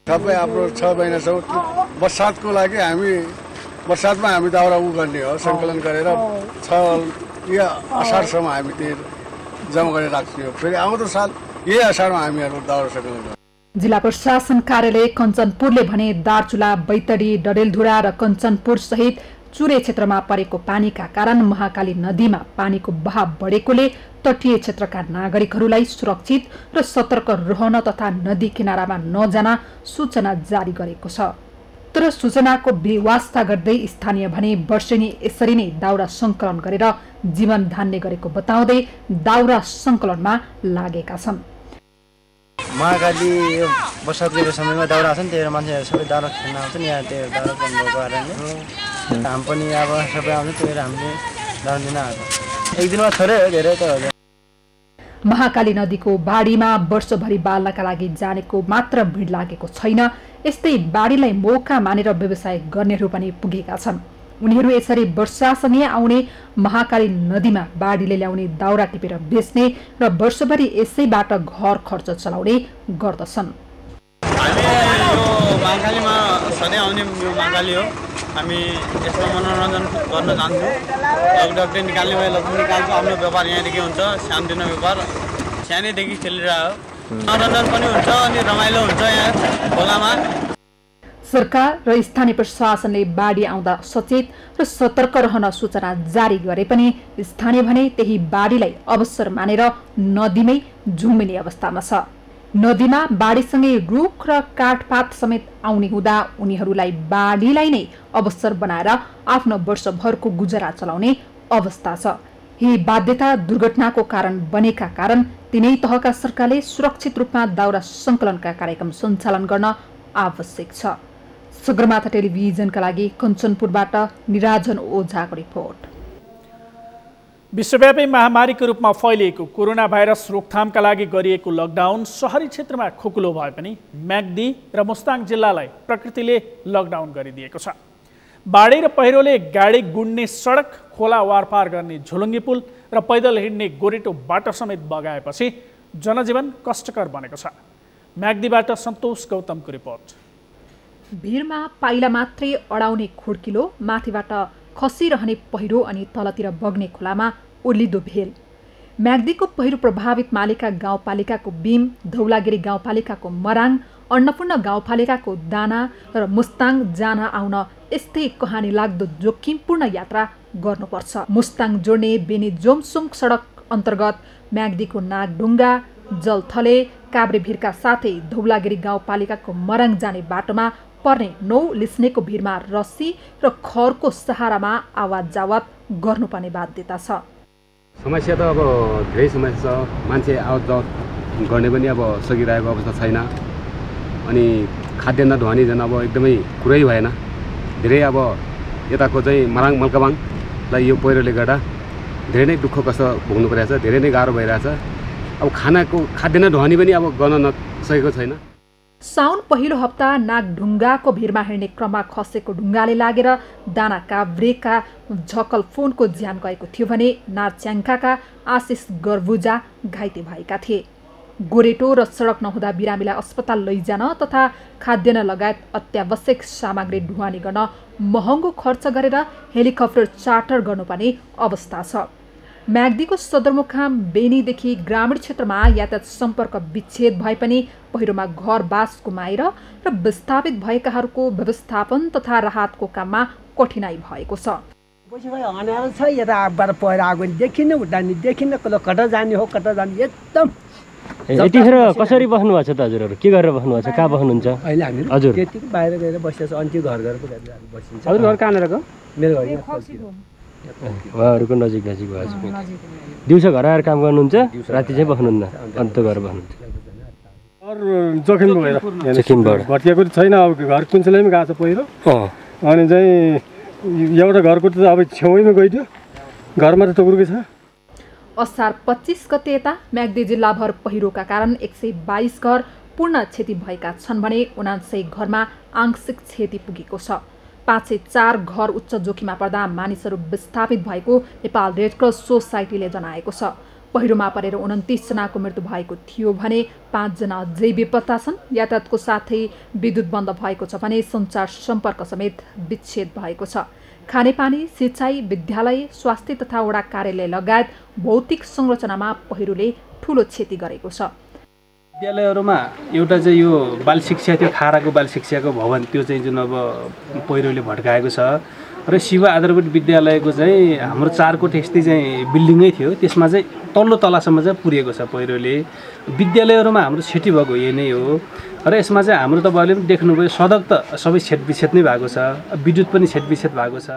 S15: सबै हाम्रो 6 महिना छ वर्षातको लागि वर्षातमा हामी दाउरा गर्ने हो सङ्कलन गरेर 6 या असारसम्म हामी त्यो जम्मा गरेर राख्छौँ। फेरि आउँदो साल यही असारमा हामीहरू दाउरा सङ्कलन गर्छौँ।
S5: जिल्ला प्रशासन कार्यालय कञ्चनपुरले भने दार्चुला, बैतडी, डडेलधुरा र कञ्चनपुर सहित चुरे क्षेत्रमा परेको पानीका कारण महाकाली नदीमा पानीको बहाव बढेकोले तटीय क्षेत्रका नागरिकहरूलाई सुरक्षित र सतर्क रहन तथा नदी किनारामा नजान सूचना जारी गरेको छ। तर सूचनाको बेवास्ता गर्दै स्थानीय भने वर्षेनी यसरी नै दाउरा सङ्कलन गरेर जीवन धान्ने गरेको बताउँदै दाउरा सङ्कलनमा लागेका छन्।
S16: महाकाली यो वर्षाको समयमा दाउरा आउँछ नि, त्यही भएर मान्छेहरू सबै दाउरा खेल्न आउँछ नि। यहाँ त्यो दाउरा बन्द भएको कारणले हाम पनि अब सबै आउँछ, त्यही भएर हामीले दाउरा दिन आएको। एक दिनमा थोरै हो, धेरै त हो।
S5: महाकाली नदीको बाढीमा वर्षभरि बाल्नका लागि जानेको मात्र भिड लागेको छैन। यस्तै बाढीलाई मौका मानेर व्यवसाय गर्नेहरू पनि पुगेका छन्। उनीहरू यसरी वर्षासँगै आउने महाकाली नदीमा बाढीले ल्याउने दाउरा टिपेर बेच्ने र वर्षभरि यसैबाट घर खर्च चलाउने गर्दछन्।
S17: हामी यो महाकालीमा सधैँ आउने यो महाकाली हो। हामी यसमा मनोरञ्जन गर्न जान्छौँ। लगडगले निकाल्ने भए लगभग निकाल्छौँ। आफ्नो व्यापार यहाँदेखि हुन्छ, सानोतिनो व्यापार सानैदेखि चलिरहेको हो। मनोरञ्जन पनि हुन्छ अनि रमाइलो हुन्छ यहाँ खोलामा।
S5: सरकार र स्थानीय प्रशासनले बाढी आउँदा सचेत र सतर्क रहन सूचना जारी गरे पनि स्थानीय भने त्यही बाढीलाई अवसर मानेर नदीमै झुम्मिने अवस्थामा छ। नदीमा बाढीसँगै रुख र काठपात समेत आउने हुँदा उनीहरूलाई बाढीलाई नै अवसर बनाएर आफ्नो वर्षभरको गुजरा चलाउने अवस्था छ। यही बाध्यता दुर्घटनाको कारण बनेका कारण तिनै तहका सरकारले सुरक्षित रूपमा दाउरा सङ्कलनका कार्यक्रम सञ्चालन गर्न आवश्यक छ। सगरमाथा टेलिभिजनका लागि कञ्चनपुरबाट निराजन ओझाको रिपोर्ट।
S1: विश्वव्यापी महामारीको रूपमा फैलिएको कोरोना भाइरस रोकथामका लागि गरिएको लकडाउन सहरी क्षेत्रमा खुकुलो भए पनि म्याग्दी र मुस्ताङ जिल्लालाई प्रकृतिले लकडाउन गरिदिएको छ। बाढी र पहिरोले गाडी गुड्ने सडक, खोला वारपार गर्ने झोलुङ्गे पुल र पैदल हिँड्ने गोरेटो बाटो समेत बगाएपछि जनजीवन कष्टकर बनेको छ। म्याग्दीबाट सन्तोष गौतमको रिपोर्ट।
S5: भिरमा पाइला मात्रै अडाउने खुड्किलो, माथिबाट खसिरहने पहिरो अनि तलतिर बग्ने खोलामा उर्लिदो भेल। म्याग्दीको पहिरो प्रभावित मालिका गाउँपालिकाको बीम, धौलागिरी गाउँपालिकाको मराङ, अन्नपूर्ण गाउँपालिकाको दाना र मुस्ताङ जान आउन यस्तै कहानी लाग्दो जोखिमपूर्ण यात्रा गर्नुपर्छ। मुस्ताङ जोड्ने बेनी जोमसुङ सडक अन्तर्गत म्याग्दीको नागढुङ्गा, जलथले, काभ्रेभिरका साथै धौलागिरी गाउँपालिकाको मराङ जाने बाटोमा पर्ने 9 लिस्नेको भिरमा रस्सी र खरको सहारामा आवाज जावत गर्नुपर्ने बाध्यता छ।
S18: समस्या त अब धेरै समस्या छ। मान्छे आवत जावत गर्ने पनि अब सकिरहेको अवस्था छैन। अनि खाद्यान्न ढुवानी झन् अब एकदमै कुरै भएन। धेरै अब यताको चाहिँ मराङ मल्काबाङलाई यो पहिरोले गर्दा धेरै नै दुःख कष्ट भोग्नु परिरहेछ, धेरै नै गाह्रो भइरहेछ। अब खाद्यान्न ढुवानी पनि अब गर्न नसकेको छैन।
S5: साउन पहिलो हप्ता नागढुङ्गाको भिरमा हिँड्ने क्रममा खसेको ढुङ्गाले लागेर दाना काभ्रेका झकल फोनको ज्यान गएको थियो भने नारच्याङ्काका आशिष गर्बुजा घाइते भएका थिए। गोरेटो र सडक नहुँदा बिरामीलाई अस्पताल लैजान तथा खाद्यान्न लगायत अत्यावश्यक सामग्री ढुवानी गर्न महँगो खर्च गरेर हेलिकप्टर चार्टर गर्नुपर्ने अवस्था छ। म्याग्दीको सदरमुकाम बेनीदेखि ग्रामीण क्षेत्रमा यातायात सम्पर्क विच्छेद भए पनि पहिरोमा घर बास गुमाएर र विस्थापित भएकाहरूको व्यवस्थापन तथा राहतको काममा कठिनाई भएको छ।
S19: अनारो छ, यताबाट पहिरो आएको देखिन्न, उता नि देखिन्न, कता जाने हो कता जाने एकदम।
S20: यतिखेर कसरी बस्नु भएको छ त हजुरहरू? के गरेर बस्नु भएको छ? कहाँ बस्नुहुन्छ
S19: अहिले हामी?
S20: हजुर
S19: त्यतिकै बाहिर गएर बसेको छ। अनि घर बसिन्छ।
S20: हजुर घर कहाँनिर गयो?
S19: मेरो घर
S20: उहाँहरूको नजिक भएको छ। दिउँसो घर आएर काम गर्नुहुन्छ, राति चाहिँ बस्नुहुन्न, अन्त घर बस्नुहुन्छ।
S21: जोखिमबाट भत्किएको छैन। अब घर कुन्चेलाई पनि गएको छ पहिरो। अनि चाहिँ
S20: एउटा घरको त अब छेउैमा गइदियो, घरमा त टुक्रुकै छ।
S5: असार 25 गते यता म्याग्दी जिल्लाभर पहिरोका कारण 122 घर पूर्ण क्षति भएका छन् भने 79 घरमा आंशिक क्षति पुगेको छ। 504 घर उच्च जोखिममा पर्दा मानिसहरू विस्थापित भएको नेपाल रेडक्रस सोसाइटीले जनाएको छ। पहिरोमा परेर 29 जनाको मृत्यु भएको थियो भने 5 जना अझै बेपत्ता छन्। यातायातको साथै विद्युत बन्द भएको छ भने सञ्चार सम्पर्क समेत विच्छेद भएको छ। खानेपानी, सिँचाइ, विद्यालय, स्वास्थ्य तथा वडा कार्यालय लगायत भौतिक संरचनामा पहिरोले ठूलो क्षति गरेको छ।
S21: विद्यालयहरूमा एउटा चाहिँ यो बाल शिक्षा थियो, खाराको बाल शिक्षाको भवन, त्यो चाहिँ जुन अब पहिरोले भड्काएको छ र शिव आधारभूत विद्यालयको चाहिँ हाम्रो 4 कोठ यस्तै चाहिँ बिल्डिङै थियो, त्यसमा चाहिँ तल्लो तलासम्म चाहिँ पुर्याएको छ पहिरोले। विद्यालयहरूमा हाम्रो क्षति भएको यही नै हो र यसमा चाहिँ हाम्रो तपाईँहरूले पनि देख्नुभयो सडक त सबै क्षतविक्षत नै भएको छ, विद्युत पनि क्षतविक्षत भएको छ।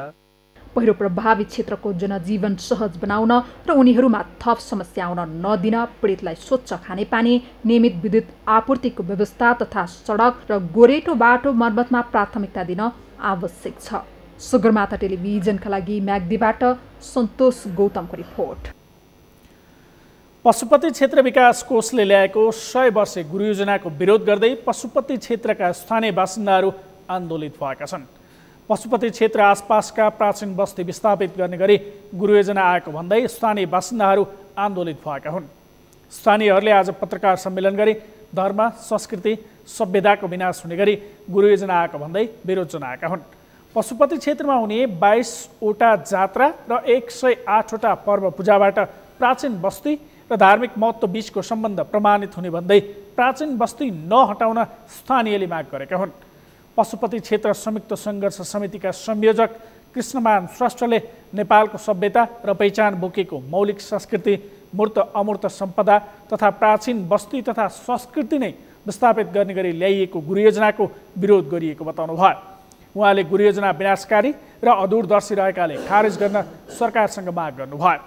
S5: पहिरो प्रभावित क्षेत्रको जनजीवन सहज बनाउन र उनीहरूमा थप समस्या आउन नदिन पीडितलाई स्वच्छ खानेपानी, नियमित विद्युत आपूर्तिको व्यवस्था तथा सडक र गोरेटो बाटो मर्मतमा प्राथमिकता दिन आवश्यक छ। सगरमाथा टेलिभिजनका लागि म्याग्दीबाट सन्तोष गौतमको रिपोर्ट।
S1: पशुपति क्षेत्र विकास कोषले ल्याएको 100 वर्षे गुरु योजनाको विरोध गर्दै पशुपति क्षेत्रका स्थानीय बासिन्दाहरू आन्दोलित भएका छन्। पशुपति क्षेत्र आसपासका प्राचीन बस्ती विस्थापित गर्ने गरी गुरु योजना आएको भन्दै स्थानीय बासिन्दाहरू आन्दोलित भएका हुन्। स्थानीयहरूले आज पत्रकार सम्मेलन गरी धर्म, संस्कृति, सभ्यताको विनाश हुने गरी गुरु योजना आएको भन्दै विरोध जनाएका हुन्। पशुपति क्षेत्रमा हुने 22वटा जात्रा र 108वटा पर्व पूजाबाट प्राचीन बस्ती र धार्मिक महत्त्व बीचको सम्बन्ध प्रमाणित हुने भन्दै प्राचीन बस्ती नहटाउन स्थानीयले माग गरेका हुन्। पशुपति क्षेत्र संयुक्त सङ्घर्ष समितिका संयोजक कृष्णमान श्रेष्ठले नेपालको सभ्यता र पहिचान बोकेको मौलिक संस्कृति, मूर्त अमूर्त सम्पदा तथा प्राचीन बस्ती तथा संस्कृति नै विस्थापित गर्ने गरी ल्याइएको गुरु योजनाको विरोध गरिएको बताउनुभयो। उहाँले गुरु योजना विनाशकारी र अदूरदर्शी रहेकाले खारेज गर्न सरकारसँग माग गर्नुभयो।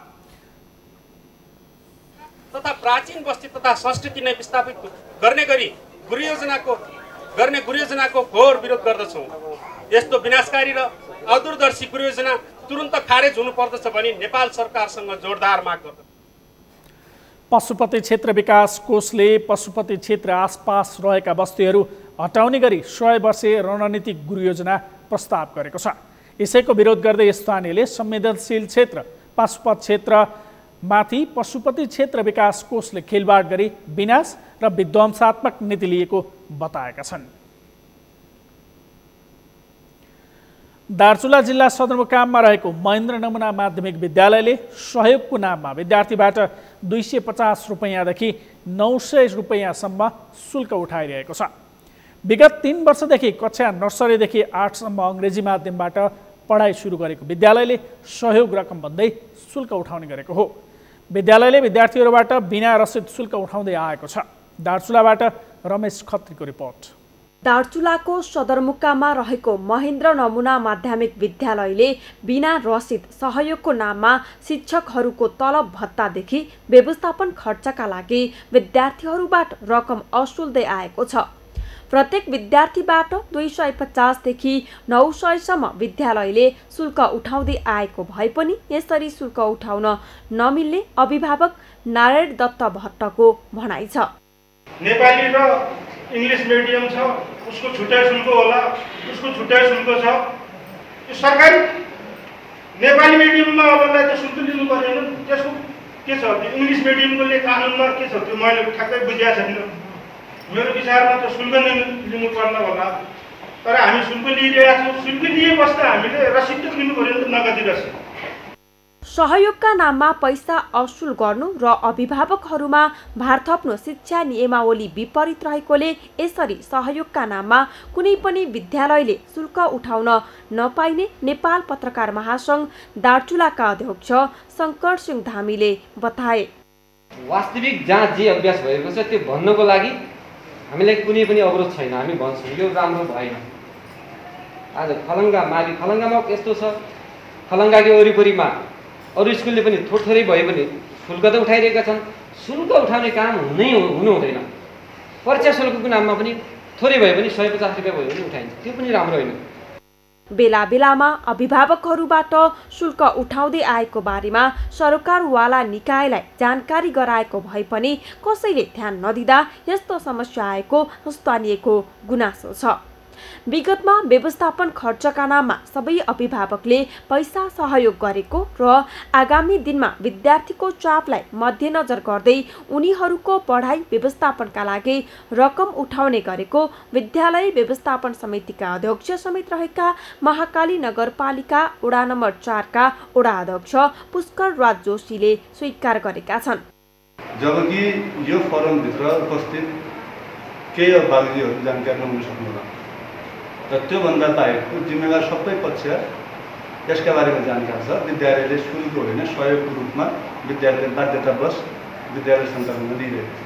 S22: तथा प्राचीन बस्ती तथा संस्कृति नै विस्थापित गर्ने गरी गुरु योजनाको घोर विरोध गर्दछौँ। यस्तो विनाशकारी र अदूरदर्शी गुरु योजना तुरुन्त खारेज हुनुपर्दछ भनी नेपाल सरकारसँग जोरदार माग गर्दछ।
S1: पशुपति क्षेत्र विकास कोषले पशुपति क्षेत्र आसपास रहेका बस्तीहरू हटाउने गरी 100 वर्षे रणनीतिक गुरु योजना प्रस्ताव गरेको छ। यसैको विरोध गर्दै स्थानीयले संवेदनशील क्षेत्र पाशुपत क्षेत्रमाथि पशुपति क्षेत्र विकास कोषले खेलवाड गरी विनाश र विध्वंसात्मक नीति लिएको बताएका छन्। दार्चुला जिल्ला सदरमुकाममा रहेको महेन्द्र नमुना माध्यमिक विद्यालयले सहयोगको नाममा विद्यार्थीबाट 250 रुपैयाँदेखि 900 रुपैयाँसम्म शुल्क उठाइरहेको छ। विगत 3 वर्षदेखि कक्षा नर्सरीदेखि 8सम्म अङ्ग्रेजी माध्यमबाट पढाइ सुरु गरेको विद्यालयले सहयोग रकम भन्दै शुल्क उठाउने गरेको हो। विद्यालयले विद्यार्थीहरूबाट बिना रसिद शुल्क उठाउँदै आएको छ। दार्चुलाबाट रमेश खत्रीको रिपोर्ट।
S23: दार्चुलाको सदरमुकाममा रहेको महेन्द्र नमुना माध्यमिक विद्यालयले बिना रसिद सहयोगको नाममा शिक्षकहरूको तलब भत्तादेखि व्यवस्थापन खर्चका लागि विद्यार्थीहरूबाट रकम असुल्दै आएको छ। प्रत्येक विद्यार्थीबाट 250 देखि 900सम्म विद्यालयले शुल्क उठाउँदै आएको भए पनि यसरी शुल्क उठाउन नमिल्ने अभिभावक नारायण दत्त भट्टको भनाइ छ।
S24: नेपाली र इङ्ग्लिस मिडियम छ, उसको छुट्टै शुल्क होला, उसको छुट्टै शुल्क छ। यो सरकारी नेपाली मिडियममा अबलाई त शुल्क लिनु पर्दैन, त्यसको के छ? इङ्ग्लिस मिडियमको कानुनमा के छ त्यो मैले ठ्याक्कै बुझेको छैन। मेरो विचारमा त शुल्क लिनु पर्न होला, तर हामी शुल्क लिइरहेका छौँ। शुल्क लिएपछि त हामीले रसिद त लिनु पर्यो नि त, नगदी रसिद।
S23: सहयोगका नाममा पैसा असुल गर्नु र अभिभावकहरूमा भार थप्नु शिक्षा नियमावली विपरीत रहेकोले यसरी सहयोगका नाममा कुनै पनि विद्यालयले शुल्क उठाउन नपाइने नेपाल पत्रकार महासंघ दार्चुलाका अध्यक्ष शङ्कर सिंह धामीले बताए।
S25: वास्तविक जहाँ जे अभ्यास भएको छ त्यो भन्नको लागि हामीलाई कुनै पनि अवरोध छैन। हामी भन्छौँ यो राम्रो भएन। आज खलङ्गामा यस्तो छ, खलङ्गाको वरिपरिमा अरू स्कुलले पनि थोरै भए पनि शुल्क त उठाइरहेका छन्। शुल्क उठाउने काम हुनु हुँदैन। परीक्षा शुल्कको नाममा पनि थोरै भए पनि 150 रुपियाँ भयो भने उठाइन्छ, त्यो पनि राम्रो होइन।
S23: बेला बेलामा अभिभावकहरूबाट शुल्क उठाउँदै आएको बारेमा सरकारवाला निकायलाई जानकारी गराएको भए पनि कसैले ध्यान नदिँदा यस्तो समस्या आएको स्थानीयको गुनासो छ। विगतमा व्यवस्थापन खर्चका नाममा सबै अभिभावकले पैसा सहयोग गरेको र आगामी दिनमा विद्यार्थीको चापलाई मध्यनजर गर्दै उनीहरूको पढाइ व्यवस्थापनका लागि रकम उठाउने गरेको विद्यालय व्यवस्थापन समितिका अध्यक्ष समेत रहेका महाकाली नगरपालिका वडा नम्बर 4 का वडा अध्यक्ष पुष्कर राज जोशीले स्वीकार गरेका छन्।
S2: जबकि यो फोरमभित्र उपस्थित केही अभिभावकहरू जानकारी नहुन सक्नुहुन्न र त्योभन्दा बाहेकको जिम्मेवार सबै पक्ष यसका बारेमा जानकार छ। विद्यालयले शुल्क होइन सहयोगको रूपमा विद्यालयले बाध्यतावश विद्यालय सञ्चालन दिइरहेको छ।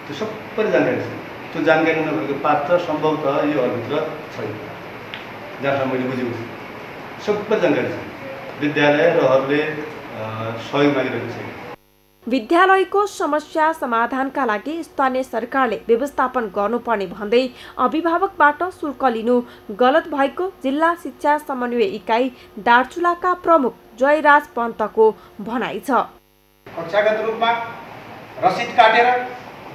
S2: त्यो सबै जानकारी छ। त्यो जानकारी नभएको पात्र सम्भवतः यो अभित्र छैन, जहाँसम्म मैले बुझेको छु। सबै जानकारी छ। विद्यालयहरूले सहयोग मागिरहेको छ।
S23: विद्यालयको समस्या समाधानका लागि स्थानीय सरकारले व्यवस्थापन गर्नुपर्ने भन्दै अभिभावकबाट शुल्क लिनु गलत भएको जिल्ला शिक्षा समन्वय इकाइ दार्चुलाका प्रमुख जयराज पन्तको भनाइ छ।
S3: कक्षागत रूपमा रसिद काटेर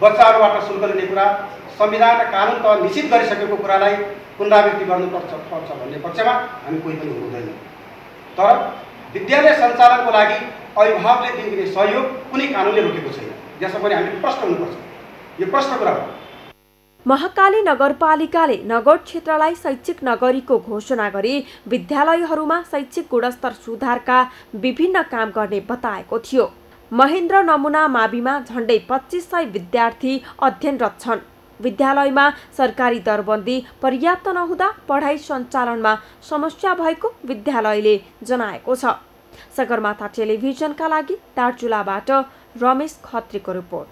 S3: बच्चाहरूबाट शुल्क लिने कुरा संविधान र कानुन त निश्चित गरिसकेको कुरालाई पुनरावृत्ति गर्नुपर्छ भन्ने पक्षमा हामी कोही पनि हुँदैन। तर विद्यालय सञ्चालनको लागि अभिभावकले दिने सहयोग कुनै कानुनले रोकेको छैन। यसमा पनि हामी प्रश्न हुनुपर्छ। यो प्रश्न कुरा हो।
S23: महाकाली नगरपालिकाले नगर क्षेत्रलाई शैक्षिक नगरीको घोषणा गरी विद्यालयहरूमा शैक्षिक गुणस्तर सुधारका विभिन्न काम गर्ने बताएको थियो। महेन्द्र नमुना माविमा झण्डै 2500 विद्यार्थी अध्ययनरत छन्। विद्यालयमा सरकारी दरबन्दी पर्याप्त नहुँदा पढाइ सञ्चालनमा समस्या भएको विद्यालयले जनाएको छ। सगरमाथा टेलिभिजनका लागि दार्चुलाबाट रमेश खत्रीको रिपोर्ट।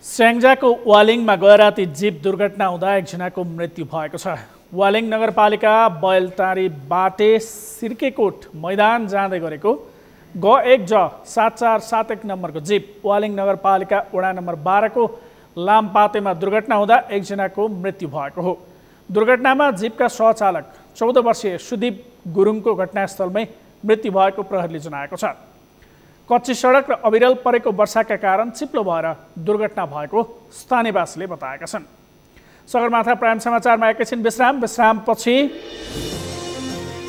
S1: स्याङ्जाको वालिङमा गए राति जीप दुर्घटना हुँदा एकजनाको मृत्यु भएको छ। वालिङ नगरपालिका बैलटारी बाटे सिर्केकोट मैदान जाँदै गरेको G1 7471 नम्बरको जीप वालिङ नगरपालिका वडा नम्बर 12 को लामपातेमा दुर्घटना हुँदा एकजनाको मृत्यु भएको हो। दुर्घटनामा जीपका सहचालक 14 वर्षीय सुदीप गुरुङको घटनास्थलमै मृत्यु भएको प्रहरीले जनाएको छ। कच्ची सडक र अविरल परेको वर्षाका कारण चिप्लो भएर दुर्घटना भएको स्थानीयवासीले बताएका छन्। सगरमाथा प्राइम समाचारमा एकैछिन विश्रामपछि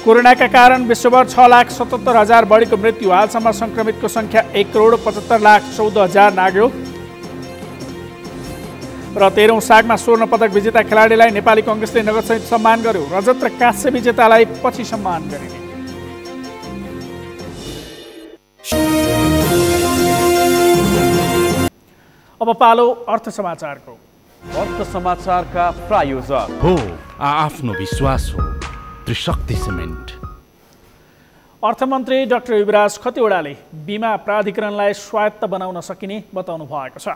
S1: कोरोनाका कारण विश्वभर 6,77,000 बढीको मृत्यु। हालसम्म संक्रमितको संख्या 1,75,14,000 नाग्यो र 13औं सागमा स्वर्ण पदक विजेता खेलाडीलाई नेपाली कांग्रेसले नगदसहित सम्मान गर्यो। रजत र काँस्य विजेतालाई पछि सम्मान गरिने। अब पालो अर्थ समाचारको।
S4: अर्थ समाचारका प्रायोजक
S7: हो आफ्नो विश्वास हो त्रिशक्ति सिमेन्ट।
S1: अर्थमन्त्री डाक्टर युवराज खतिवडाले बीमा प्राधिकरणलाई स्वायत्त बनाउन सकिने बताउनु भएको छ।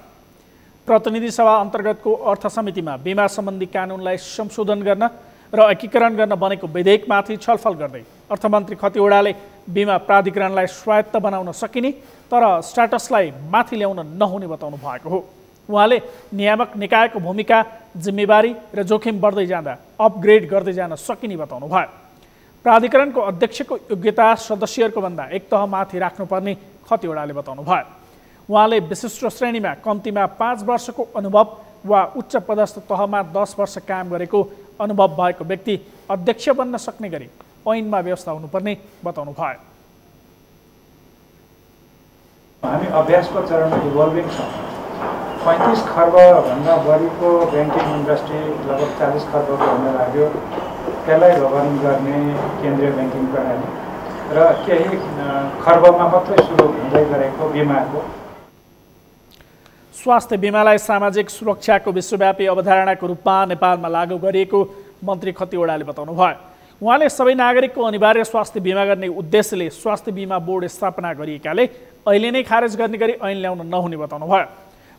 S1: प्रतिनिधि सभा अन्तर्गतको अर्थ समितिमा बीमा सम्बन्धी कानुनलाई संशोधन गर्न र एकीकरण गर्न बनेको विधेयकमाथि छलफल गर्दै अर्थमन्त्री खतिवडाले बीमा प्राधिकरणलाई स्वायत्त बनाउन सकिने तर स्ट्याटसलाई माथि ल्याउन नहुने बताउनु भएको हो। उहाँले नियामक निकायको भूमिका, जिम्मेवारी र जोखिम बढ्दै जाँदा अपग्रेड गर्दै जान सकिने बताउनु भयो। प्राधिकरणको अध्यक्षको योग्यता सदस्यहरूको भन्दा एक तह माथि राख्नुपर्ने खतिवडाले बताउनु भयो। उहाँले विशिष्ट श्रेणीमा कम्तीमा 5 वर्षको अनुभव वा उच्च पदस्थ तहमा 10 वर्ष काम गरेको अनुभव भएको व्यक्ति अध्यक्ष बन्न सक्ने गरी ऐनमा व्यवस्था हुनुपर्ने बताउनु भयो।
S8: हामी अभ्यासको चरणमा इभल्भिङ छौँ। 35 खर्ब भन्दा बढीको ब्याङ्किङ इन्डस्ट्री लगभग 40 खर्बको हुन लाग्यो। त्यसलाई गभर्न गर्ने केन्द्रीय ब्याङ्किङ प्रणाली र केही खर्बमा मात्रै सुरु हुँदै गरेको बिमाको
S1: स्वास्थ्य बीमालाई सामाजिक सुरक्षाको विश्वव्यापी अवधारणाको रूपमा नेपालमा लागू गरिएको मन्त्री खतिवडाले बताउनु भयो। उहाँले सबै नागरिकको अनिवार्य स्वास्थ्य बीमा गर्ने उद्देश्यले स्वास्थ्य बीमा बोर्ड स्थापना गरिएकाले अहिले नै खारेज गर्ने गरी ऐन ल्याउन नहुने बताउनु भयो।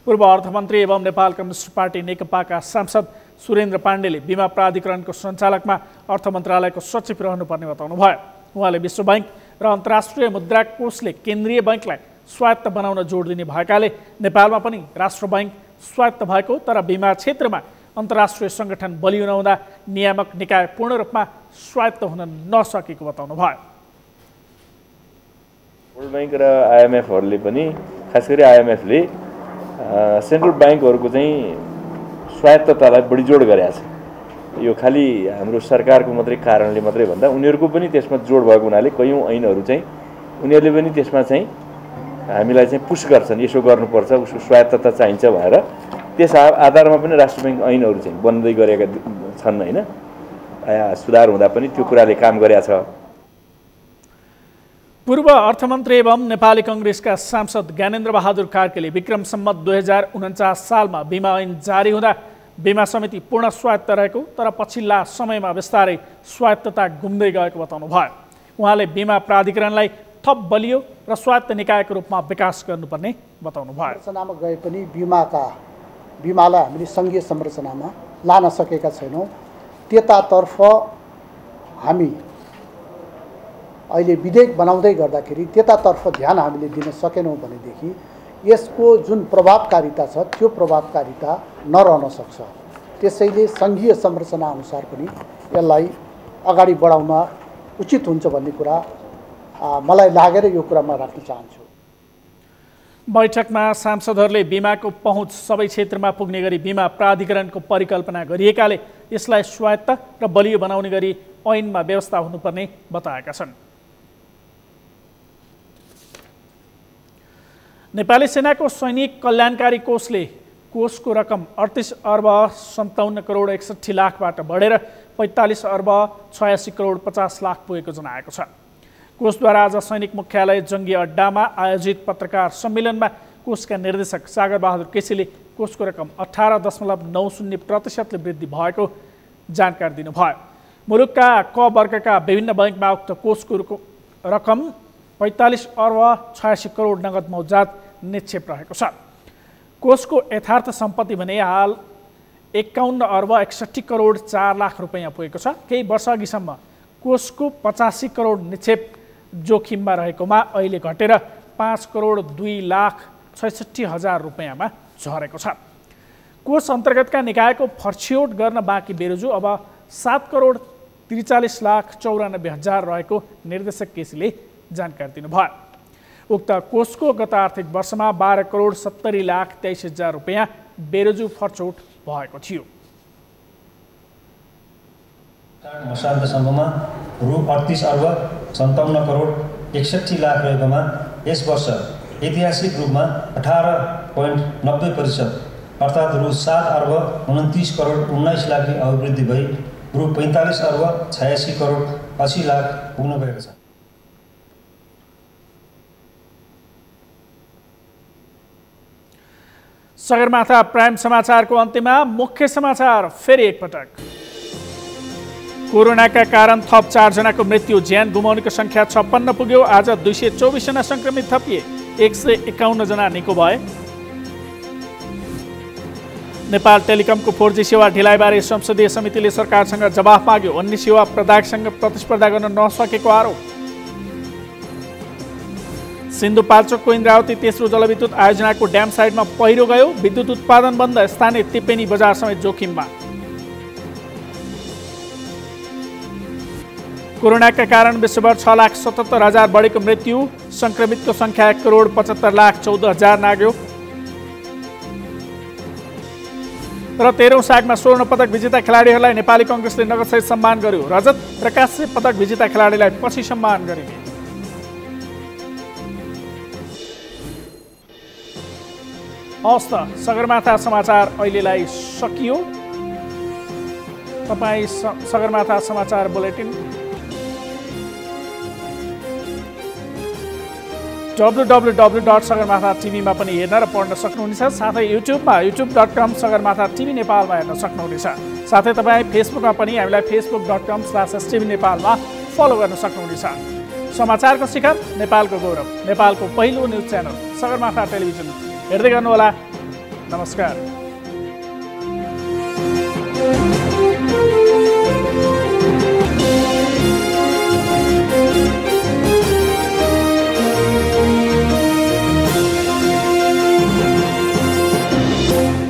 S1: पूर्व अर्थमन्त्री एवं नेपाल कम्युनिस्ट पार्टी नेकपाका सांसद सुरेन्द्र पाण्डेले बीमा प्राधिकरणको सञ्चालकमा अर्थ मन्त्रालयको सचिव रहनुपर्ने बताउनु भयो। उहाँले विश्व बैंक र अन्तर्राष्ट्रिय मुद्रा कोषले केन्द्रीय बैंकलाई स्वायत्त बनाउन जोड दिने भएकाले नेपालमा पनि राष्ट्र बैंक स्वायत्त भएको तर बीमा क्षेत्रमा अन्तर्राष्ट्रिय सङ्गठन बलियो नहुँदा नियामक निकाय पूर्ण रूपमा स्वायत्त हुन नसकेको बताउनुभयो।
S6: वर्ल्ड बैंक र आइएमएफहरूले पनि खास गरी आइएमएफले सेन्ट्रल ब्याङ्कहरूको चाहिँ स्वायत्ततालाई बढी जोड गरेको छ। यो खालि हाम्रो सरकारको मात्रै कारणले मात्रै भन्दा उनीहरूको पनि त्यसमा जोड भएको हुनाले कयौँ ऐनहरू चाहिँ उनीहरूले पनि त्यसमा चाहिँ हामीलाई चाहिँ पुस गर्छन्, यसो गर्नुपर्छ, उसको स्वायत्तता चाहिन्छ भनेर त्यस आधारमा पनि राष्ट्र ब्याङ्क ऐनहरू चाहिँ बन्दै गरेका छन् होइन। सुधार हुँदा पनि त्यो कुराले काम गरेका छ।
S1: पूर्व अर्थमन्त्री एवं नेपाली कङ्ग्रेसका सांसद ज्ञानेन्द्र बहादुर कार्कीले विक्रम सम्मत 2049 सालमा बिमा ऐन जारी हुँदा बिमा समिति पूर्ण स्वायत्त रहेको तर पछिल्ला समयमा बिस्तारै स्वायत्तता गुम्दै गएको बताउनु भयो। उहाँले बिमा प्राधिकरणलाई थप बलियो र स्वायत्त निकायको रूपमा विकास गर्नुपर्ने बताउनु भयो।
S10: संरचनामा गए पनि बिमालाई हामीले सङ्घीय संरचनामा लान सकेका छैनौँ। त्यतातर्फ हामी अहिले विधेयक बनाउँदै गर्दाखेरि त्यतातर्फ ध्यान हामीले दिन सकेनौँ भनेदेखि यसको जुन प्रभावकारिता छ त्यो प्रभावकारिता नरहन सक्छ। त्यसैले सङ्घीय संरचना अनुसार पनि यसलाई अगाडि बढाउन उचित हुन्छ भन्ने कुरा मलाई लागेर यो कुरा म राख्न चाहन्छु।
S1: बैठकमा सांसदहरूले बिमाको पहुँच सबै क्षेत्रमा पुग्ने गरी बिमा प्राधिकरणको परिकल्पना गरिएकाले यसलाई स्वायत्त र बलियो बनाउने गरी ऐनमा व्यवस्था हुनुपर्ने बताएका छन्। नेपाली सेनाको सैनिक कल्याणकारी कोषले कोषको रकम 38 अर्ब 57 करोड 61 लाखबाट बढेर 45 अर्ब 86 करोड 50 लाख पुगेको जनाएको छ। कोषद्वारा आज सैनिक मुख्यालय जङ्गी अड्डामा आयोजित पत्रकार सम्मेलनमा कोषका निर्देशक सागर बहादुर केसीले कोषको रकम 18.90% वृद्धि भएको जानकारी दिनुभयो। मुलुकका क वर्गका विभिन्न बैङ्कमा उक्त कोषको रकम 45 अर्ब 86 करोड नगद मौजात निक्षेप रहेको छ। कोषको यथार्थ सम्पत्ति भने हाल 51 अर्ब 61 करोड 4 लाख रुपैयाँ पुगेको छ। केही वर्ष अघिसम्म कोषको 85 करोड निक्षेप जोखिममा रहेकोमा अहिले घटेर 5 करोड 2 लाख 66 हजार रुपैयाँमा झरेको छ। कोष अन्तर्गतका निकायको फर्छ्यौट गर्न बाँकी बेरोजु अब 7 करोड 43 लाख 94 हजार रहेको निर्देशक केसीले जानकारी दिनुभयो। उक्त कोषको गत आर्थिक वर्षमा 12 करोड 70 लाख 23 हजार रुपैयाँ बेरोजु फर्छौट भएको थियो।
S11: मसान्तसम्ममा रु 38 अर्ब 57 करोड 61 लाख रहेकोमा यस वर्ष ऐतिहासिक रूपमा 18.90% अर्थात् रु 7 अर्ब 29 करोड 19 लाखले अभिवृद्धि भई रु 45 अर्ब 86 करोड 80 लाख पुग्न गएको छ।
S1: सगरमाथा प्राइम समाचारको अन्त्यमा मुख्य समाचार फेरि एकपटक। कोरोनाका कारण थप 4 जनाको मृत्यु, ज्यान गुमाउनेको संख्या 56 पुग्यो। आज 224 जना संक्रमित थपिए, 151 जना निको भए। नेपाल टेलिकमको 4G सेवा ढिलाइबारे संसदीय समितिले सरकारसँग जवाफ माग्यो। अन्य सेवा प्रदायकसँग प्रतिस्पर्धा गर्न नसकेको आरोप। सिन्धुपाल्चोकको इन्द्रावती तेस्रो जलविद्युत आयोजनाको ड्याम साइडमा पहिरो गयो। विद्युत उत्पादन बन्द, स्थानीय तिपेनी बजार समेत जोखिममा। कोरोनाका कारण विश्वभर 6,77,000 बढेको मृत्यु, संक्रमितको संख्या 1,75,14,000 नाग्यो। र 13औं सागमा स्वर्ण पदक विजेता खेलाडीहरूलाई नेपाली कङ्ग्रेसले नगदसहित सम्मान गर्यो। रजत र काँस्य पदक विजेता खेलाडीलाई पछि सम्मान गरिने। हवस् त, सगरमाथा समाचार अहिलेलाई सकियो। तपाईँ सगरमाथा समाचार बुलेटिन www.sagarmatha.tv मा पनि हेर्न र पढ्न सक्नुहुनेछ। साथै युट्युबमा youtube.com/sagarmatha.tv नेपालमा हेर्न सक्नुहुनेछ। साथै तपाईँ फेसबुकमा पनि हामीलाई facebook.com/STV नेपालमा फलो गर्न सक्नुहुनेछ। समाचारको शिखर, नेपालको गौरव, नेपालको पहिलो न्युज च्यानल सगरमाथा टेलिभिजन हेर्दै गर्नुहोला। नमस्कार।